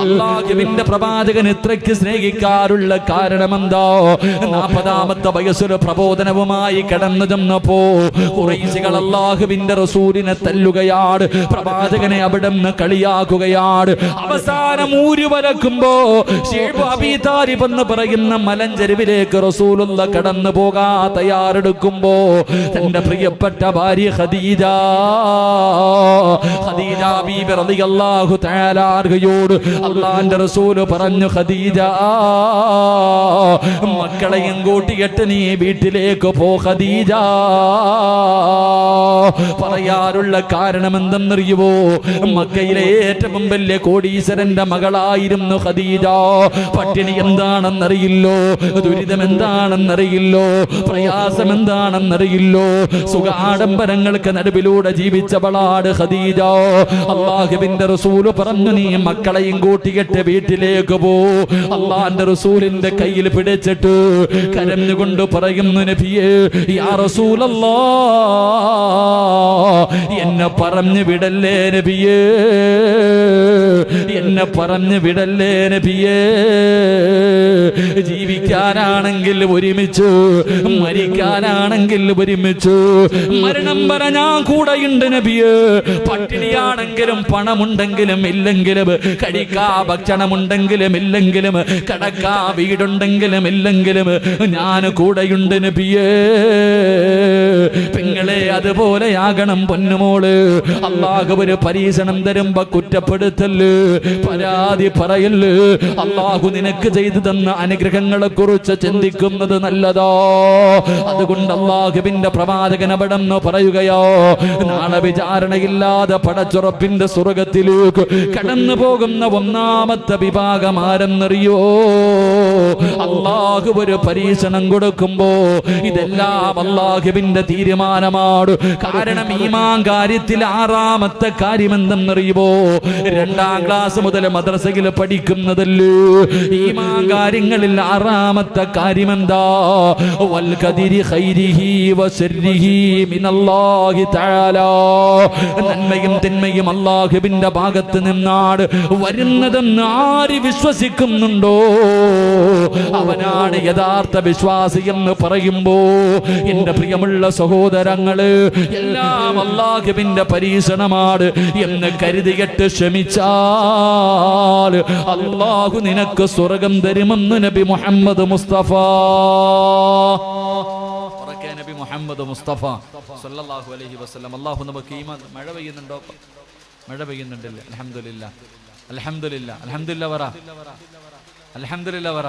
അല്ലാഹുവിന്റെ പ്രവാചകൻ ഇത്രയ്ക്ക് സ്നേഹിക്കാറുള്ള കാരണം എന്താ? 40ാമത്തെ വയസ്സിൽ പ്രബോധനവുമായി കടന്നു ചെന്നപ്പോ ഖുറൈശികൾ അല്ലാഹുവിന്റെ റസൂലിനെ തല്ലുകയാണ്, പ്രവാചകനെ അവിടെ നിന്ന് കളിയാക്കുകയാണ്. അവസാനം ഊരു വരക്കുമ്പോ ശൈബ് അബീ താലിബ് എന്ന് പറയുന്ന മലഞ്ചെരുവിലേക്ക് റസൂലുള്ള കടന്നു പോകാൻ തയ്യാറെടുക്കുമ്പോ തന്റെ പ്രിയപ്പെട്ട ഭാര്യ ഖദീജ ബീബി റളിയല്ലാഹു തആല അൻഹയോട് അല്ലാഹുവിന്റെ റസൂൽ പറഞ്ഞു, ഖദീജ, മക്കളെയും കൂട്ടിയിട്ട് നീ വീട്ടിലേക്ക് പോ ഖദീജ. പറയാറുള്ള കാരണം എന്തെന്നറിയുവോ? മക്കയിലെ ഏറ്റവും വലിയ കോടീശ്വരന്റെ മകളായിരുന്നു ഖദീജ. പട്ടിണി എന്താണെന്നറിയില്ലോ, ദുരിതം എന്താണെന്നറിയില്ലോ, പ്രയാസം എന്താണെന്നറിയില്ലോ, സുഖ ആഡംബരങ്ങൾക്ക് നടുവിലൂടെ ജീവിച്ചവളാണ് ഖദീജ. അല്ലാഹുവിന്റെ റസൂൽ പറഞ്ഞു, നീ മക്കളെയും കൂട്ടിയിട്ട് വീട്ടിലേക്ക് പോ. അല്ലാഹുവിന്റെ റസൂലിന്റെ കയ്യിൽ പിടിച്ചിട്ട് കരഞ്ഞുകൊണ്ട് പറയുന്നു, നബിയേ, യാ റസൂലല്ലാഹ്, എന്നെ പറഞ്ഞു വിടല്ലേ നബിയേ, എന്നെ പറഞ്ഞു വിടല്ലേ നബിയേ. ജീവിക്കാനാണെങ്കിൽ ഒരുമിച്ചു, മരിക്കാനാണെങ്കിൽ ഒരുമിച്ചു, മരണം വരെ ഞാൻ കൂടെയുണ്ട് നബിയേ. പട്ടിണിയാണെങ്കിലും പണമുണ്ടെങ്കിലും ഇല്ലെങ്കിലും, കഴിക്കാ ഭക്ഷണമുണ്ടെങ്കിലും ഇല്ലെങ്കിലും, കടക്കാ വീടുണ്ടെങ്കിലും ഇല്ലെങ്കിലും ഞാൻ കൂടെയുണ്ട് നബിയേ. പെങ്ങളെ, അതുപോലെയാകണം പൊന്നുമോള്. അല്ലാഹു ഒരു പരീക്ഷണം തരുമ്പോ കുറ്റപ്പെടുത്തല്, പരാതി പറയല്. അല്ലാഹു നിനക്ക് ചെയ്തു തന്ന അനുഗ്രഹങ്ങളെ കുറിച്ച് ചിന്തിക്കുന്നത് നല്ലതോ. അതുകൊണ്ട് അല്ലാഹുവിന്റെ പ്രവാചകൻ അവിടെ നിന്ന് പറയുകയോ, നാളെ വിചാരണയില്ലാതെ പടച്ചുറപ്പിന്റെ സ്വർഗത്തിലേക്ക് കടന്നു പോകുന്ന ഒന്നാമത്തെ വിഭാഗം ആരെന്നറിയോ? അല്ലാഹു ഒരു പരീക്ഷണം കൊടുക്കുമ്പോ ഇതെല്ലാം അല്ലാഹുവിന്റെ തീരുമാനമാണ്. കാരണം ഈമാൻ കാര്യത്തിൽ 6ാമത്തെ കാര്യം എന്തെന്നറിയുമോ? 2ാം ക്ലാസ് മുതൽ മദ്രസയിൽ പഠിക്കുന്നതല്ലേ ഈമാൻ കാര്യങ്ങളിൽ 6ാമത്തെ കാര്യം എന്താ? വൽ ഖദരി ഖൈരിഹി വശർരിഹി മിനല്ലാഹി തആല. നന്മയും തിന്മയും അല്ലാഹുവിന്റെ ഭാഗത്ത് നിന്നാണ് വരുന്നതെന്ന് ആര് വിശ്വസിക്കുന്നുണ്ടോ അവനാണ് യഥാർത്ഥ വിശ്വാസി എന്ന് പറയുമ്പോ എന്റെ പ്രിയമുള്ള സഹോദരങ്ങള് എല്ലാം അല്ലാഹുവിന്റെ പരീക്ഷണമാണ് എന്ന് കരുതിയിട്ട് ക്ഷമിച്ചാൽ അല്ലാഹു നിനക്ക് സ്വർഗം തരുമെന്ന് നബി മുഹമ്മദ് മുസ്തഫ നബി മുഹമ്മദ് മുസ്തഫ സല്ലല്ലാഹു അലൈഹി വസല്ലം. അല്ലാഹു നമുക്ക് ഈമാൻ. മഴ പെയ്യുന്നുണ്ടോ? മഴ പെയ്യുന്നുണ്ടല്ലേ? അൽഹംദുലില്ലാ അൽഹംദുലില്ലാ അൽഹംദുലില്ലാ പറ. അൽഹംദുലില്ലാ പറ.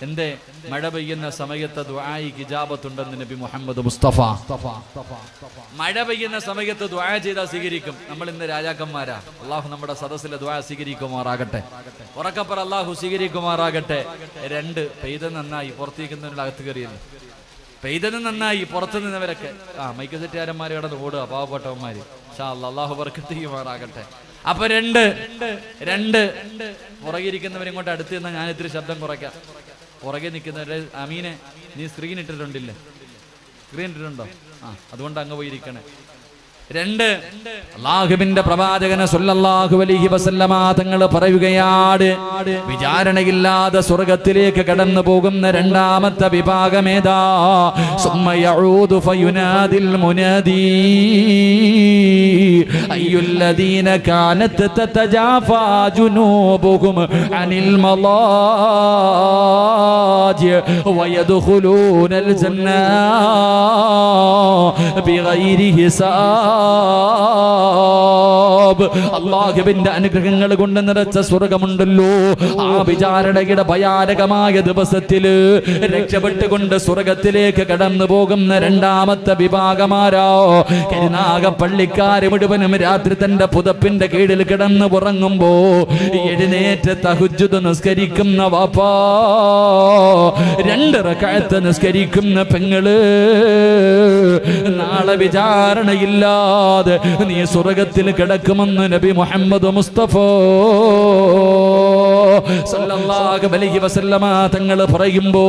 എന്റെ മഴ പെയ്യുന്ന സമയത്ത് ദുആഇക്ക് ഇജാബത്തുണ്ടെന്ന് നബി മുഹമ്മദ് മുസ്തഫ. മഴ പെയ്യുന്ന സമയത്ത് ദുആ ചെയ്താൽ സ്വീകരിക്കും. നമ്മൾ ഇന്ന് രാജാക്കന്മാരാ. അള്ളാഹു നമ്മുടെ സദസ്സിലെ ദുആ സ്വീകരിക്കുമാറാകട്ടെ. ഉറക്കപ്പറ അള്ളാഹു സ്വീകരിക്കുമാറാകട്ടെ. രണ്ട്, പെയ്ത് നന്നായി, പുറത്തേക്കുന്നതിനുള്ള അകത്ത് കയറിയല്ലോ. പെയ്തത് നന്നായി, പുറത്തു നിന്നവരൊക്കെ മൈക്ക് സെറ്റുകാരന്മാർ കിടന്ന് ഓടുക, പാവപ്പെട്ടവന്മാര്. അള്ളാഹു ബർക്കത്ത് ചെയ്യുമാറാകട്ടെ. അപ്പൊ രണ്ട് പുറകിരിക്കുന്നവരെ ഇങ്ങോട്ട് അടുത്ത് നിന്നാൽ ഞാൻ ഇത്തിരി ശബ്ദം കുറയ്ക്കാം. പുറകെ നിൽക്കുന്നവരെ അമീനെ നീ സ്ക്രീൻ ഇട്ടിട്ടുണ്ടില്ലേ? സ്ക്രീൻ ഇട്ടിട്ടുണ്ടോ? അതുകൊണ്ട് അങ്ങ് പോയിരിക്കണേ. രണ്ട്, അല്ലാഹുവിന്റെ പ്രവാചകൻ സല്ലല്ലാഹു അലൈഹി വസല്ലമ തങ്ങൾ പറയുകയാണ്, വിചാരണയില്ലാതെ സ്വർഗ്ഗത്തിലേക്ക് കടന്നു പോകുന്ന രണ്ടാമത്തെ വിഭാഗമേതാ? സുമ്മ യഊദു ഫയുനാദിൽ മുനാദി അയ്യുല്ലദീന കാനത് തതജാഫാ ജുനൂബുഹും അനിൽ മളാജി വയദ്ഖുലൂനൽ ജന്ന ബിഗൈരി ഹിസാബ്. അല്ലാഹുവിന്റെ അനുഗ്രഹങ്ങൾ കൊണ്ട് നിറച്ച സ്വർഗമുണ്ടല്ലോ, ആ വിചാരണയുടെ ഭയാനകമായ ദിവസത്തില് രക്ഷപ്പെട്ടുകൊണ്ട് സ്വർഗത്തിലേക്ക് കടന്നു പോകുന്ന രണ്ടാമത്തെ വിഭാഗമാരോ? കരുനാഗപ്പള്ളിക്കാര് മുഴുവനും രാത്രി തന്റെ പുതപ്പിന്റെ കീഴിൽ കിടന്ന് ഉറങ്ങുമ്പോ എഴുന്നേറ്റ് തഹജ്ജുദ് നിസ്കരിക്കുന്ന വാപ്പാ, 2 റക്അത്ത് നിസ്കരിക്കുന്ന പെങ്ങള്, നാളെ വിചാരണയില്ലാതെ നീ സ്വർഗ്ഗത്തിൽ കിടക്കുമെന്ന് നബി മുഹമ്മദ് മുസ്തഫ സല്ലല്ലാഹു അലൈഹി വസല്ലമ തങ്ങൾ പറയുമ്പോ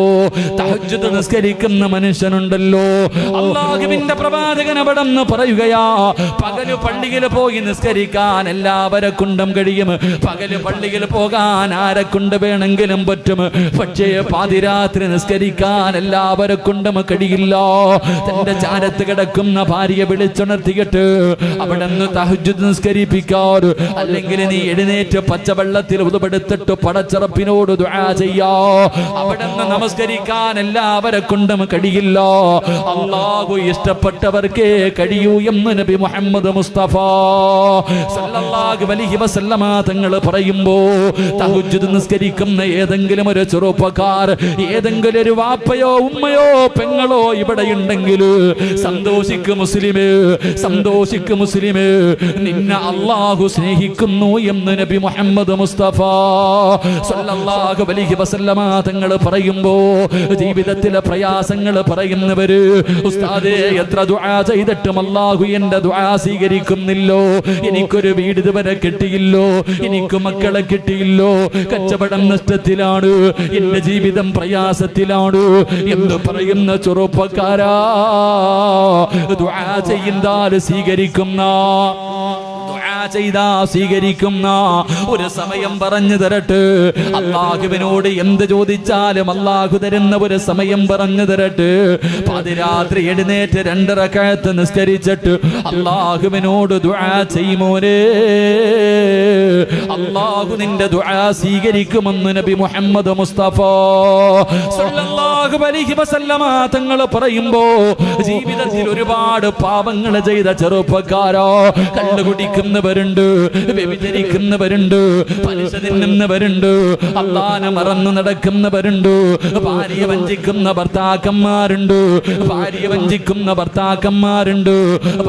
തഹജ്ജുദ് നിസ്കരിക്കുന്ന മനുഷ്യനുണ്ടല്ലോ, അല്ലാഹുവിന്റെ പ്രവാചകൻ അവിടെന്ന് പറയുകയാ, പകല് പള്ളിയിൽ പോയി നിസ്കരിക്കാൻ എല്ലാവരെ കൊണ്ടും കഴിയും, പകല് പള്ളിയിൽ പോകാൻ ആരെ കൊണ്ട് വേണമെങ്കിലും പറ്റും, പക്ഷേ പാതിരാത്രി നിസ്കരിക്കാൻ എല്ലാവരെ കൊണ്ടും കഴിയില്ല. തന്റെ ചാരത്ത് കിടക്കുന്ന ഭാര്യയെ വിളിച്ചുണർത്തിയിട്ട് അവിടെ നിന്ന് തഹജ്ജുദ് നിസ്കരിപ്പിക്കാറ്, അല്ലെങ്കിൽ നീ എഴുന്നേറ്റ് പച്ചവെള്ളത്തിൽ ഉതുപെടുത്തിട്ട് പടച്ചറപ്പിനോട് ദുആ ചെയ്യാ, അവിടെ നിന്ന് നമസ്കരിക്കാൻ എല്ലാവരെ കൊണ്ടും കഴിയില്ല. അല്ലാഹു ഇഷ്ടപ്പെട്ടവർക്കേ കഴിയൂ എന്ന് നബി മുഹമ്മദ് മുസ്തഫ സല്ലല്ലാഹു അലൈഹി വസല്ലമ തങ്ങൾ പറയുമ്പോ, തഹജ്ജുദ് നിസ്കരിക്കുന്ന ഏതെങ്കിലും ഒരു ചെറുപ്പക്കാർ, ഏതെങ്കിലും ഒരു വാപ്പയോ ഉമ്മയോ പെങ്ങളോ ഇവിടെ ഉണ്ടെങ്കിൽ സന്തോഷിക്കും മുസ്ലിമേ, സന്തോഷിക്കും മുസ്ലിമേ, നിന്നെ അല്ലാഹു സ്നേഹിക്കുന്നു എന്ന് നബി മുഹമ്മദ് മുസ്തഫ സല്ലല്ലാഹു അലൈഹി വസല്ലമ തങ്ങൾ പറയുമ്പോ, ജീവിതത്തിലെ പ്രയാസങ്ങൾ പറയുന്നവര്, ഉസ്താദേ എത്ര ദുആ ചെയ്തിട്ടും അല്ലാഹു എന്റെ ദുആ സ്വീകരിക്കുന്നില്ലോ, എനിക്കൊരു വീട് ഇതുവരെ കിട്ടിയില്ലോ, എനിക്ക് മക്കളെ കിട്ടിയില്ലോ, കച്ചവടം നഷ്ടത്തിലാണ്, എന്റെ ജീവിതം പ്രയാസത്തിലാണ് എന്ന് പറയുന്ന ചെറുപ്പക്കാരാ, ദുആ ചെയ്താൽ സ്വീകരിക്കുന്ന, ദുആ ചെയ്താ സ്വീകരിക്കുന്ന ഒരു സമയം പറഞ്ഞു തരട്ടെ. അല്ലാഹുവിനോട് എന്ത് ചോദിച്ചാലും അല്ലാഹു തരുന്ന ഒരു സമയം പറഞ്ഞു തരട്ടെ. പാതിരാത്രി എഴുന്നേറ്റ് 2 റക്അത്ത് നിസ്കരിച്ചിട്ട് അല്ലാഹുവിനോട് ദുആ ചെയ്യുമോനെ, അല്ലാഹു നിന്റെ ദുആ സ്വീകരിക്കുമെന്ന് നബി മുഹമ്മദ് മുസ്തഫ സല്ലല്ലാഹു അലൈഹി വസല്ലമ തങ്ങൾ പറയുമ്പോ, ജീവിതത്തിൽ ഒരുപാട് പാപങ്ങൾ ചെയ്ത ചെറുപ്പക്കാരോ, കള്ളു കുടിക്കുന്നവരുണ്ട്, വ്യഭിചരിക്കുന്നവരുണ്ട്, പലിശ തിന്നുന്നവരുണ്ട്, അല്ലാഹനെ മറന്നു നടക്കുന്നവരുണ്ട്, ഭാര്യ വഞ്ചിക്കുന്ന ഭർത്താക്കന്മാരുണ്ട്, ഭാര്യ വഞ്ചിക്കുന്ന ഭർത്താക്കന്മാരുണ്ട്,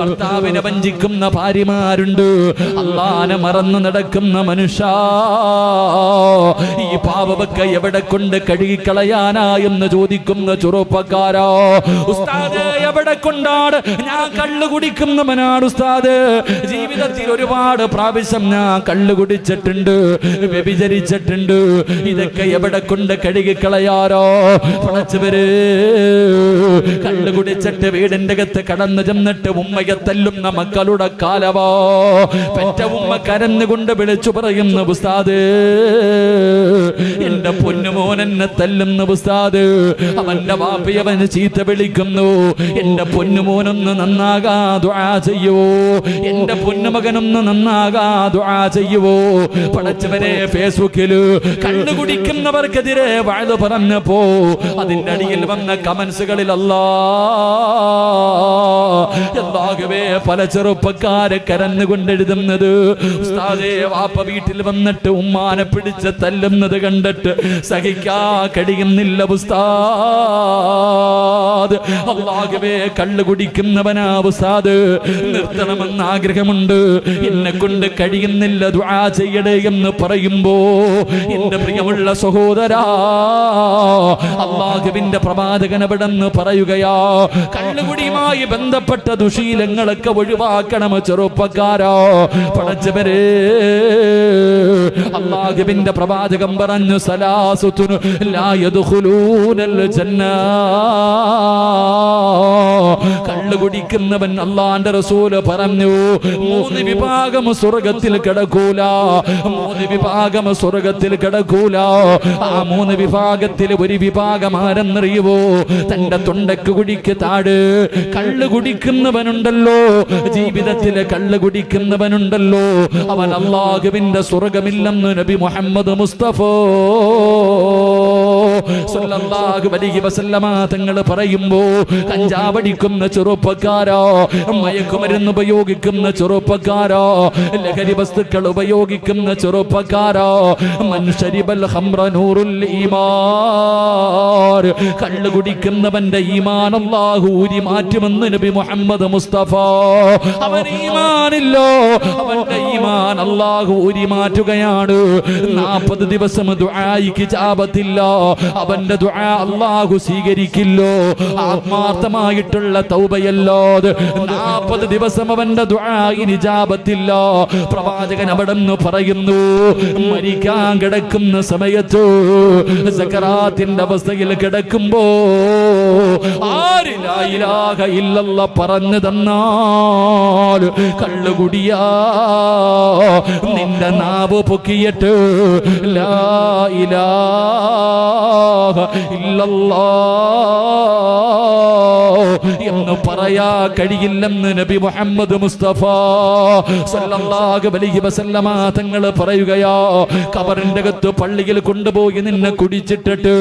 ഭർത്താവിനെ വഞ്ചിക്കുന്ന ഭാര്യമാരുണ്ട്, അല്ലാഹനെ മറന്നു നടക്കുന്ന മനുഷ്യ, ഈ പാവമൊക്കെ എവിടെ കൊണ്ട് കഴുകിക്കളയാനാ എന്ന് ചോദിക്കുന്ന ചെറുപ്പക്കാരോ, ഉസ്താദ് എവിടെ കൊണ്ടാണ്? ഞാൻ കള്ളു കുടിക്കുന്നവനാണ് ഉസ്താദ്. ജീവിതത്തിൽ ഒരുപാട് പ്രാവശ്യം ഞാൻ കള്ളു കുടിച്ചിട്ടുണ്ട്, വ്യഭിചരിച്ചിട്ടുണ്ട്. ഇതൊക്കെ എവിടെ കൊണ്ട് കഴുകിക്കളയാരോ? പടച്ചവര്, കള്ളു കുടിച്ചിട്ട് വീടിന്റെ അകത്ത് കടന്നു ചെന്നിട്ട് ഉമ്മയെ തല്ലുന്ന മക്കളുടെ കാലവോ, പെറ്റ ഉമ്മ കരഞ്ഞുകൊണ്ട് വിളിച്ചു പറയുന്ന ഉസ്താദ്, എന്റെ പൊന്നുമോൻ എന്നെ തല്ലുന്ന ഉസ്താദ്. അവന്റെ വാപ്പി അവന് ചീത്ത വിളിക്കുന്നു. എന്റെ പൊന്നുമോനൊന്ന് നന്നാകാ ദുആ ചെയ്യുവോ, എന്റെ പൊന്നുമകനൊന്ന് നന്നാകാ ദുആ ചെയ്യുവോ? പടച്ചവരെ, ഫേസ്ബുക്കിൽ കള്ളു കുടിക്കുന്നവർക്കെതിരെ വഅദ് പറഞ്ഞപ്പോ അതിന്റെ അടിയിൽ വന്ന കമന്റ്സുകളിൽ അല്ലാഹുവേ, പല ചെറുപ്പക്കാരെ കരഞ്ഞുകൊണ്ടെഴുതുന്നത്, ഉസ്താദേ വാപ്പ വീട്ടിൽ വന്നിട്ട് ഉമ്മാനെ പിടിച്ച് തല്ലുന്നത് കണ്ടിട്ട് സഹിക്കാ കഴിയുന്നില്ല ഉസ്താദ്. അല്ലാഹുവേ, കള്ളു കുടിക്കുന്നവനാ ഉസ്താദ്, നിർത്തണമെന്ന് ആഗ്രഹമുണ്ട്, എന്നെ കൊണ്ട് കഴിയുന്നില്ല, ദുആ ചെയ്യടേ എന്ന് പറയുമ്പോ എന്റെ പ്രിയമുള്ള സഹോദരാ, അല്ലാഹുവിന്റെ പ്രവാചകൻ അവിടെന്ന് പറയുകയാ, കള്ളുകുടിയുമായി ബന്ധപ്പെട്ട ദുശീലങ്ങളൊക്കെ ഒഴിവാക്കണം ചെറുപ്പക്കാരോ. പടച്ചവരെ, അല്ലാഹുവിന്റെ പ്രവാചകൻ പറഞ്ഞു, സലാസുതുൻ ലാ യദ്ഖുലൂനൽ ജന്ന. കള്ളു കുടിക്കുന്നവൻ, അല്ലാഹുവിന്റെ റസൂൽ പറഞ്ഞു, 3 വിഭാഗം സ്വർഗ്ഗത്തിൽ കിടക്കൂല, 3 വിഭാഗം സ്വർഗ്ഗത്തിൽ കിടക്കൂല. ആ 3 വിഭാഗത്തിൽ ഒരു വിഭാഗം ആരെന്നറിയുവോ? തന്റെ തൊണ്ടക്ക് കുടിക്ക് താഴ് കള്ളു കുടിക്കുന്നവനുണ്ടല്ലോ, ജീവിതത്തിലെ കള്ളു കുടിക്കുന്നവനുണ്ടല്ലോ, അവൻ അല്ലാഹുവിന്റെ സ്വർഗ്ഗമില്ലെന്ന് നബി മുഹമ്മദ് മുസ്തഫ സല്ലല്ലാഹു അലൈഹി വസല്ലമ തങ്ങൾ പറയുമ്പോ, കഞ്ചാവടിക്കുന്ന ചെറുപ്പക്കാരോ, മയക്കുമരുന്ന് ഉപയോഗിക്കുന്ന ചെറുപ്പക്കാരോ, ലഹരി വസ്തുക്കൾ ഉപയോഗിക്കുന്ന ചെറുപ്പക്കാരോ, മൻ ശരിബൽ ഖംറ നൂറുൽ ഈമാൻ, കള്ളു കുടിക്കുന്നവന്റെ ഈമാൻ അല്ലാഹു ഊരി മാറ്റുമെന്ന് നബി മുഹമ്മദ് മുസ്തഫ. അവൻ ഈമാനില്ലോ, അവന്റെ ഈമാൻ അല്ലാഹു ഊരി മാറ്റുകയാണ്. 40 ദിവസം ദുആയിക്ക് ഇജാബത്തില്ല, അവന്റെ ദുആ അല്ലാഹു സ്വീകരിക്കില്ലോ. ആത്മാർത്ഥമായിട്ടുള്ള തൗബയല്ലോ 40 ദിവസം അവന്റെ ദുആയിന് ഇജാബത്തില്ല. പ്രവാചകൻ അവിടെന്ന് പറയുന്നു, മരിക്കാൻ കിടക്കുന്ന സമയത്ത്, സക്കറാത്തിന്റെ അവസ്ഥയിൽ കിടക്കുമ്പോ, ആര് ലാ ഇലാഹ ഇല്ലല്ലാഹ് പറഞ്ഞു തന്നാൽ കള്ളുകുടിയാ, നിന്റെ നാവ് പൊക്കിയിട്ട് ലാ ഇലാഹ ഇല്ലല്ലാഹ് എന്ന് പറയാ കഴിയില്ലെന്ന് നബി മുഹമ്മദ് മുസ്തഫ സല്ലല്ലാഹു അലൈഹി വസല്ലമ തങ്ങൾ പറയുകയാ. ഖബറിന്റെ അകത്ത് പള്ളിയിൽ കൊണ്ടുപോയി നിന്നെ കുടിച്ചിട്ടിട്ട്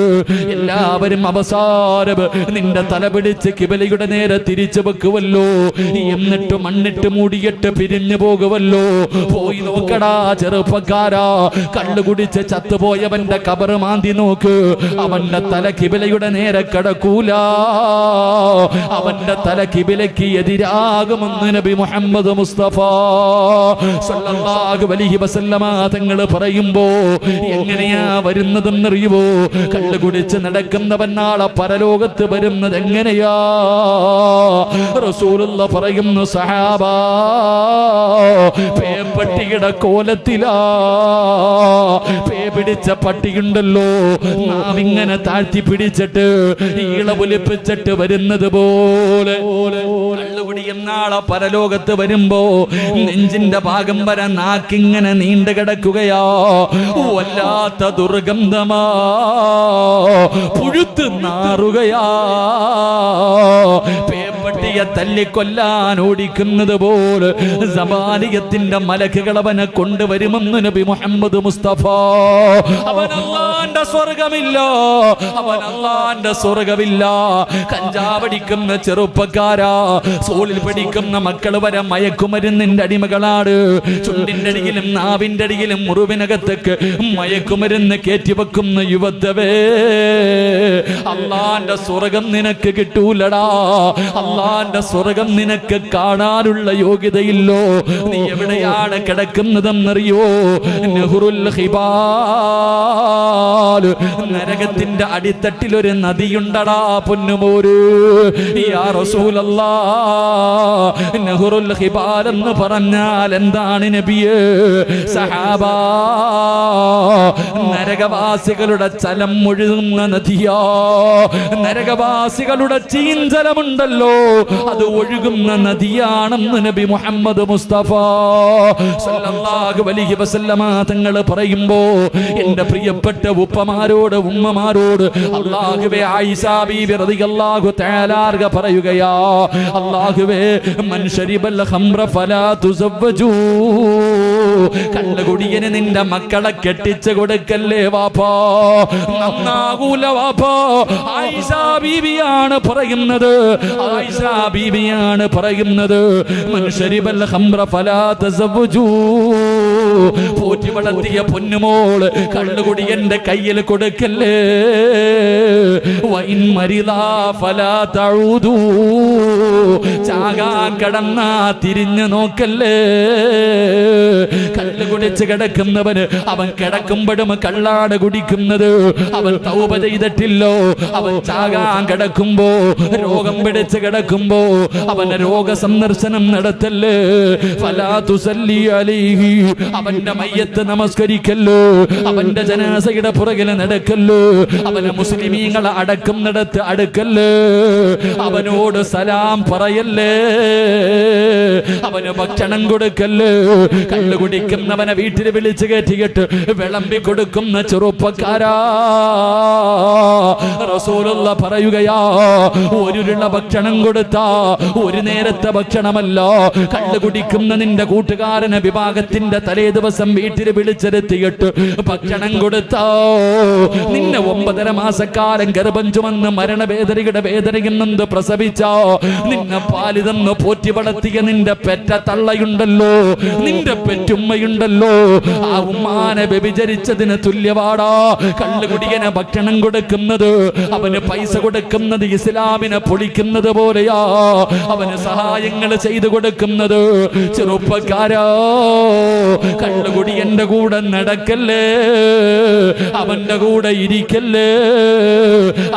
എല്ലാവരും അവസാനം നിന്റെ തല പിടിച്ച് കിബിലയുടെ നേരെ തിരിച്ചു വെക്കുവല്ലോ, എന്നിട്ട് മണ്ണിട്ട് മൂടിയിട്ട് പിരിഞ്ഞു പോകുവല്ലോ. പോയി നോക്കടാ ചെറുപ്പക്കാരാ, കള്ളു കുടിച്ച് ചത്തുപോയവന്റെ ഖബർ മാന്തി നോക്ക്, അവന്റെ തല കിബിലയുടെ നേരെ കിടക്കൂല, അവന്റെ തല കിബിലയ്ക്ക് എതിരാകുമെന്ന് നബി മുഹമ്മദ് മുസ്തഫ സല്ലല്ലാഹു അലൈഹി വസല്ലമ തങ്ങൾ പറയുമ്പോ എങ്ങനെയാ വരുന്നതെന്നറിയുവോ? കള്ളു കുടിച്ച് നടക്കുന്നവൻ നാളെ പരലോകത്ത് വരുന്നത് എങ്ങനെയാ? റസൂലുള്ള പറയുന്നു, സഹാബാ, പേപ്പട്ടിയുടെ കോലത്തിലാ. പേ പിടിച്ച പട്ടിയുണ്ടല്ലോ, നാവിങ്ങനെ താഴ്ത്തി പിടിച്ചിട്ട് ഈള ഒലിപ്പിച്ചിട്ട് വരുന്നത് പോലെ കള്ളുകുടി എന്നാളെ പരലോകത്ത് വരുമ്പോ നെഞ്ചിന്റെ ഭാഗം വരെ നാക്കിങ്ങനെ നീണ്ടു കിടക്കുകയാ. വല്ലാത്ത ദുർഗന്ധമാ, പുഴുത്ത് നാറുകയാ. പേപ്പട്ടിയെ തല്ലിക്കൊല്ലാൻ ഓടിക്കുന്നത് പോലെ സമാനിയത്തിന്റെ മലക്കുകൾ അവനെ കൊണ്ടുവരുമെന്ന് നബി മുഹമ്മദ് മുസ്തഫ. അവൻ അല്ലാഹുവിന്റെ സ്വർഗമില്ല, അവൻ അല്ലാഹുവിന്റെ സ്വർഗമില്ല. കഞ്ചാവടിക്കുന്ന ചെറുപ്പക്കാരാ, സോളിൽ പിടിക്കുന്ന മക്കൾ വരെ മയക്കുമരുന്നിന്റെ അടിമകളാണ്. ചുണ്ടിന്റെ അടിയിലും നാവിന്റെ അടിയിലും മുറിവിനകത്തേക്ക് മയക്കുമരുന്ന് കയറ്റിവെക്കുന്ന യുവത്വേ, അല്ലാഹുവിന്റെ സ്വർഗം നിനക്ക് കിട്ടൂലടാ. അല്ലാഹുവിന്റെ അള്ളാന്റെ സ്വർഗം നിനക്ക് കാണാനുള്ള യോഗ്യതയില്ലോ. നീ എവിടെയാണ് കിടക്കുന്നതെന്നറിയോ? നെഹ്റുൽ ഹിബാൽ, നരകത്തിന്റെ അടിത്തട്ടിൽ ഒരു നദിയുണ്ടടാ പൊന്നുമോര്. യാ റസൂലല്ലാഹ്, നെഹ്റുൽ ഹിബാൽ എന്ന് പറഞ്ഞാൽ എന്താണ് നബിയേ? സഹാബാ, നരകവാസികളുടെ ചലം ഒഴുകുന്ന നദിയാ. നരകവാസികളുടെ ചീഞ്ചലമുണ്ടല്ലോ, അത് ഒഴുകുന്ന നദിയാണെന്ന് നബി മുഹമ്മദ് മുസ്തഫ സല്ലല്ലാഹു അലൈഹി വസല്ലമ തങ്ങൾ പറയുമ്പോ എന്റെ പ്രിയപ്പെട്ട ഉപ്പമാരോട് ഉമ്മമാരോട് അല്ലാഹുവേ ആയിഷ ബീബി റളിയല്ലാഹു തആല അൻഹ പറയുകയാ, അല്ലാഹുവേ മൻ ശരിബൽ ഖംറ ഫലാ തുസവ്വജൂ, കള്ളുകുടിയന് നിന്റെ മക്കളെ കെട്ടിച്ചു കൊടുക്കല്ലേ വാപ്പാ, നന്നാകൂല വാപ്പാ. ആയിഷ ബീബിയാണ് പറയുന്നത്, ആയിഷ ബീബിയാണ് പറയുന്നത്, മൻ ശരിബൽ ഖംറ ഫലാ തസവ്വജൂ, പോറ്റി വളർത്തിയ പൊന്നുമോള് കള്ളുകുടിയന്റെ കയ്യിൽ കൊടുക്കല്ലേ. വഇൻ മരിദാ ഫലാ തഊദൂ, ചാകാൻ കടന്നാ തിരിഞ്ഞു നോക്കല്ലേ. കള്ള് കുടിച്ച് കിടക്കുന്നവന് അവൻ കിടക്കുമ്പോഴും കള്ളാണ് കുടിക്കുന്നത്, അവൻ തൗബ ചെയ്തിട്ടില്ലോ. അവൻ ചാകാൻ കിടക്കുമ്പോ, രോഗം പിടിച്ച് കിടക്കുമ്പോ അവന് രോഗസന്ദർശനം നടത്തല്ലേ. ഫലാ തുസല്ലി അലൈഹി, അവന്റെ മയ്യത്ത് നമസ്കരിക്കല്ലോ, അവന്റെ ജനാസയുടെ പുറകിൽ നടക്കല്ലോ, അവനെ മുസ്ലിമീങ്ങളെ അടക്കുന്നിടത്ത് അടുക്കല്ലേ, അവനോട് സലാം പറയല്ലേ, അവന് ഭക്ഷണം കൊടുക്കല്ലേ. കള്ളു കുടിക്കുന്നവനെ വീട്ടിൽ വിളിച്ചു കയറ്റിയിട്ട് വിളമ്പി കൊടുക്കുന്ന ചെറുപ്പക്കാരാ, റസൂലുള്ള പറയുകയാ, ഒരുരുള്ള ഭക്ഷണം കൊടുത്താ ഒരു നേരത്തെ ഭക്ഷണമല്ല. കള്ളു കുടിക്കുന്ന നിന്റെ കൂട്ടുകാരനെ വിഭാഗത്തിന്റെ തലേ ദിവസം വീട്ടിൽ വിളിച്ചെടുത്തിയിട്ട് ഭക്ഷണം കൊടുത്താ, നിന്നെ 9.5 മാസക്കാലം ഗർഭം ചുമന്ന് മരണവേദനയുടെ വേദനയിൽ നിന്ന് പ്രസവിച്ചോ, നിന്നെ പാല് തന്ന് പോറ്റി വളർത്തിയ നിന്റെ പെറ്റ തള്ളയുണ്ടല്ലോ, നിന്റെ പെറ്റുമ്മയുണ്ടല്ലോ, ആ ഉമ്മാനെ വ്യഭിചരിച്ചതിന് തുല്യവാടാ കള്ളുകുടിയനെ ഭക്ഷണം കൊടുക്കുന്നത്. അവന് പൈസ കൊടുക്കുന്നത് ഇസ്ലാമിനെ പൊളിക്കുന്നത് പോലെയാ, അവന് സഹായങ്ങൾ ചെയ്തു കൊടുക്കുന്നത്. ചെറുപ്പക്കാരാ, കള്ളുകുടിയന്റെ കൂടെ നടക്കല്ലേ, അവന്റെ കൂടെ ഇരിക്കല്ലേ,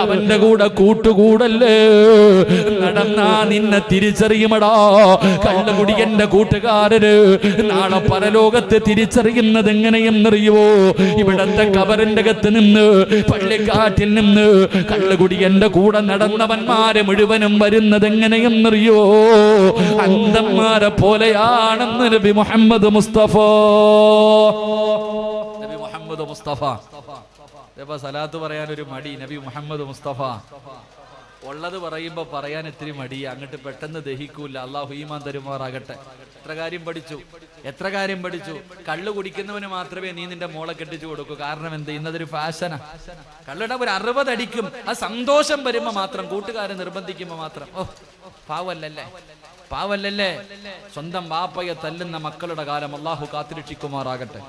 അവന്റെ കൂടെ കൂട്ടുകൂടല്ലേ. നടന്നാ നിന്നെ തിരിച്ചറിയുമടാ. കള്ളുകുടിയന്റെ കൂട്ടുകാരന് നാളെ പരലോകത്ത് തിരിച്ചറിയുന്നത് എങ്ങനെയെന്നറിയുവോ? ഇവിടത്തെ കബറിന്റെ അകത്ത് നിന്ന്, പള്ളിക്കാട്ടിൽ നിന്ന് കള്ളുകുടിയന്റെ കൂടെ നടന്നവന്മാരെ മുഴുവനും വരുന്നത് എങ്ങനെയെന്നറിയോ? അന്ധന്മാരെ പോലെയാണെന്ന് നബി മുഹമ്മദ് മുസ്തഫ. നബി മുഹമ്മദ് മുസ്തഫ സലാത്ത് പറയാൻ ഒരു മടി. നബി മുഹമ്മദ് മുസ്തഫ ഉള്ളത് പറയുമ്പോ പറയാൻ ഇത്തിരി മടിയാ, അങ്ങോട്ട് പെട്ടെന്ന് ദഹിക്കൂല. അള്ളാഹു ഈമാൻ തരുമാറാകട്ടെ. എത്ര കാര്യം പഠിച്ചു. കള്ളു കുടിക്കുന്നവന് മാത്രമേ നീ നിന്റെ മോളെ കെട്ടിച്ചു കൊടുക്കൂ. കാരണം എന്ത്? ഇന്നതൊരു ഫാഷനാ. കള്ളുടെ ഒരു 60 അടിക്കും. ആ സന്തോഷം വരുമ്പോ മാത്രം, കൂട്ടുകാരെ നിർബന്ധിക്കുമ്പോ മാത്രം. ഓ പാവല്ലല്ലേ. സ്വന്തം വാപ്പയെ തല്ലുന്ന മക്കളുടെ കാലം അള്ളാഹു കാത്തുരക്ഷിക്കുമാറാകട്ടെ.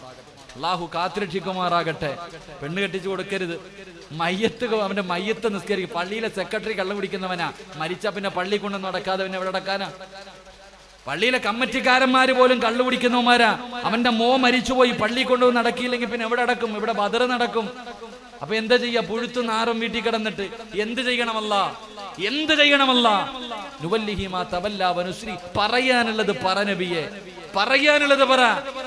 പെണ്ണ് കെട്ടിച്ചു കൊടുക്കരുത്. അവന്റെ മയ്യത്ത് നിസ്കരിക്കും. പള്ളിയിലെ സെക്രട്ടറി കള്ളു കുടിക്കുന്നവനാ, മരിച്ചാ പിന്നെ പള്ളി കൊണ്ടൊന്നും അടക്കാതെ പിന്നെ എവിടെ അടക്കാനാ? പള്ളിയിലെ കമ്മിറ്റിക്കാരന്മാര് പോലും കള്ളു കുടിക്കുന്നവന്മാരാ. അവന്റെ മോ മരിച്ചുപോയി, പള്ളി കൊണ്ടുവന്ന് നടക്കിയില്ലെങ്കിൽ പിന്നെ എവിടെ അടക്കും? ഇവിടെ ബദർ നടക്കും. അപ്പൊ എന്താ ചെയ്യാ? പുഴുത്തു നാറും വീട്ടിൽ കിടന്നിട്ട് എന്ത് ചെയ്യണമല്ല? നുവല്ലിഹി മാ തവല്ലാ വനുസ്രി. പറയാനുള്ളത് പറ നബിയെ, പറയാനുള്ളത് പറ.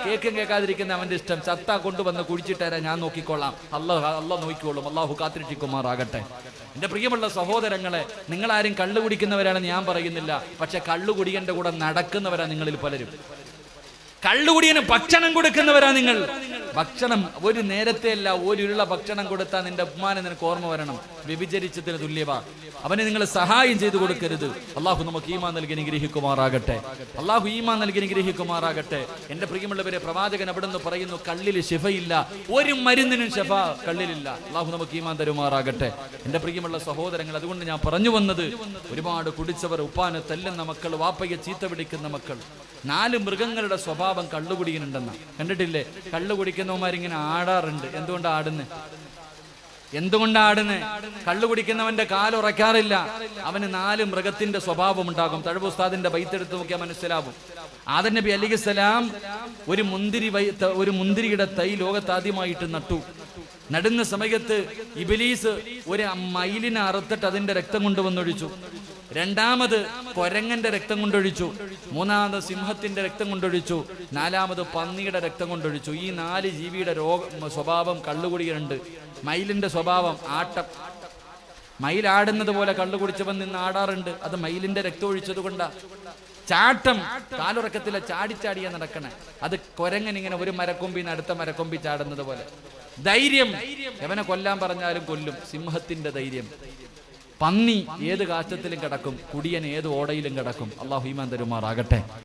കേൾക്കും കേൾക്കാതിരിക്കുന്ന അവന്റെ ഇഷ്ടം. ചത്താ കൊണ്ടുവന്ന് കുഴിച്ചിട്ടേരാ, ഞാൻ നോക്കിക്കൊള്ളാം. അല്ലാഹ് നോക്കിക്കോളും. അള്ളാഹു കാത്തിരക്ഷിക്കുമാറാകട്ടെ. എന്റെ പ്രിയമുള്ള സഹോദരങ്ങളെ, നിങ്ങളാരും കള്ളു കുടിക്കുന്നവരാണെന്ന് ഞാൻ പറയുന്നില്ല. പക്ഷെ കള്ളുകുടിയന്റെ കൂടെ നടക്കുന്നവരാ നിങ്ങളിൽ പലരും. കള്ളുകുടിയന് ഭക്ഷണം കൊടുക്കുന്നവരാ നിങ്ങൾ. ഭക്ഷണം ഒരു നേരത്തെ അല്ല, ഒരുള്ള ഭക്ഷണം കൊടുത്താൽ നിന്റെ ഉമ്മാനെ നിനക്ക് ഓർമ്മ വരണം. വ്യഭിചരിച്ചതിന് തുല്യവാ. അവനെ നിങ്ങൾ സഹായം ചെയ്തു കൊടുക്കരുത്. അള്ളാഹു നമുക്ക് ഈമാൻ നൽകി അനുഗ്രഹിക്കുമാറാകട്ടെ. എന്റെ പ്രിയമുള്ളവരെ, പ്രവാചകൻ അവിടെ നിന്ന് പറയുന്നു, കള്ളിൽ ശിഫയില്ല, ഒരു മരുന്നിനും ശിഫ കള്ളിലില്ല. അള്ളാഹു നമുക്ക് ഈമാൻ തരുമാറാകട്ടെ. എന്റെ പ്രിയമുള്ള സഹോദരങ്ങൾ, അതുകൊണ്ട് ഞാൻ പറഞ്ഞു വന്നത്, ഒരുപാട് കുടിച്ചവർ, ഉപ്പാനെ തല്ലുന്ന മക്കൾ, വാപ്പയെ ചീത്ത പിടിക്കുന്ന മക്കൾ, 4 മൃഗങ്ങളുടെ സ്വഭാവം കള്ളുകുടിക്കുന്നുണ്ടെന്ന കണ്ടിട്ടില്ലേ? കള്ളു കുടിക്കുന്നവന്മാരിങ്ങനെ ആടാറുണ്ട്. എന്തുകൊണ്ടാണ് ആടുന്നത്? എന്തുകൊണ്ടാടുന്നേ? കള്ളു കുടിക്കുന്നവന്റെ കാലുറക്കാറില്ല. അവന് 4 മൃഗത്തിന്റെ സ്വഭാവം ഉണ്ടാകും. തഴവ് ഉസ്താദിന്റെ ബൈത്തെടുത്ത് നോക്കിയാൽ മനസ്സിലാവും. ആദം നബി അലൈഹിസ്സലാം ഒരു മുന്തിരിയുടെ തൈ ലോകത്താദ്യമായിട്ട് നട്ടു. നടുന്ന സമയത്ത് ഇബ്ലീസ് ഒരു മയിലിനെ അറുത്തിട്ട് അതിന്റെ രക്തം കൊണ്ടുവന്നൊഴിച്ചു. രണ്ടാമത് കൊരങ്ങന്റെ രക്തം കൊണ്ടൊഴിച്ചു. മൂന്നാമത് സിംഹത്തിന്റെ രക്തം കൊണ്ടൊഴിച്ചു. നാലാമത് പന്നിയുടെ രക്തം കൊണ്ടൊഴിച്ചു. ഈ 4 ജീവിയുടെ സ്വഭാവം കള്ളുകുടിയുണ്ട്. മയിലിന്റെ സ്വഭാവം ആട്ടം. മയിലാടുന്നത് പോലെ കള്ളു കുടിച്ചവൻ നിന്ന് ആടാറുണ്ട്. അത് മയിലിന്റെ രക്തം ഒഴിച്ചത് കൊണ്ടാ. ചാട്ടം, കാലുറക്കത്തിലെ ചാടിച്ചാടിയാ നടക്കണേ. അത് കൊരങ്ങൻ ഇങ്ങനെ ഒരു മരക്കൊമ്പിന്ന് അടുത്ത മരക്കൊമ്പി ചാടുന്നത് പോലെ. ധൈര്യം, എവനെ കൊല്ലാൻ പറഞ്ഞാലും കൊല്ലും. സിംഹത്തിന്റെ ധൈര്യം. പന്നി ഏത് കാറ്റത്തിലും കിടക്കും. കുടിയൻ ഏത് ഓടയിലും കിടക്കും. അല്ലാഹു ഈമാൻ തരുമാറാകട്ടെ.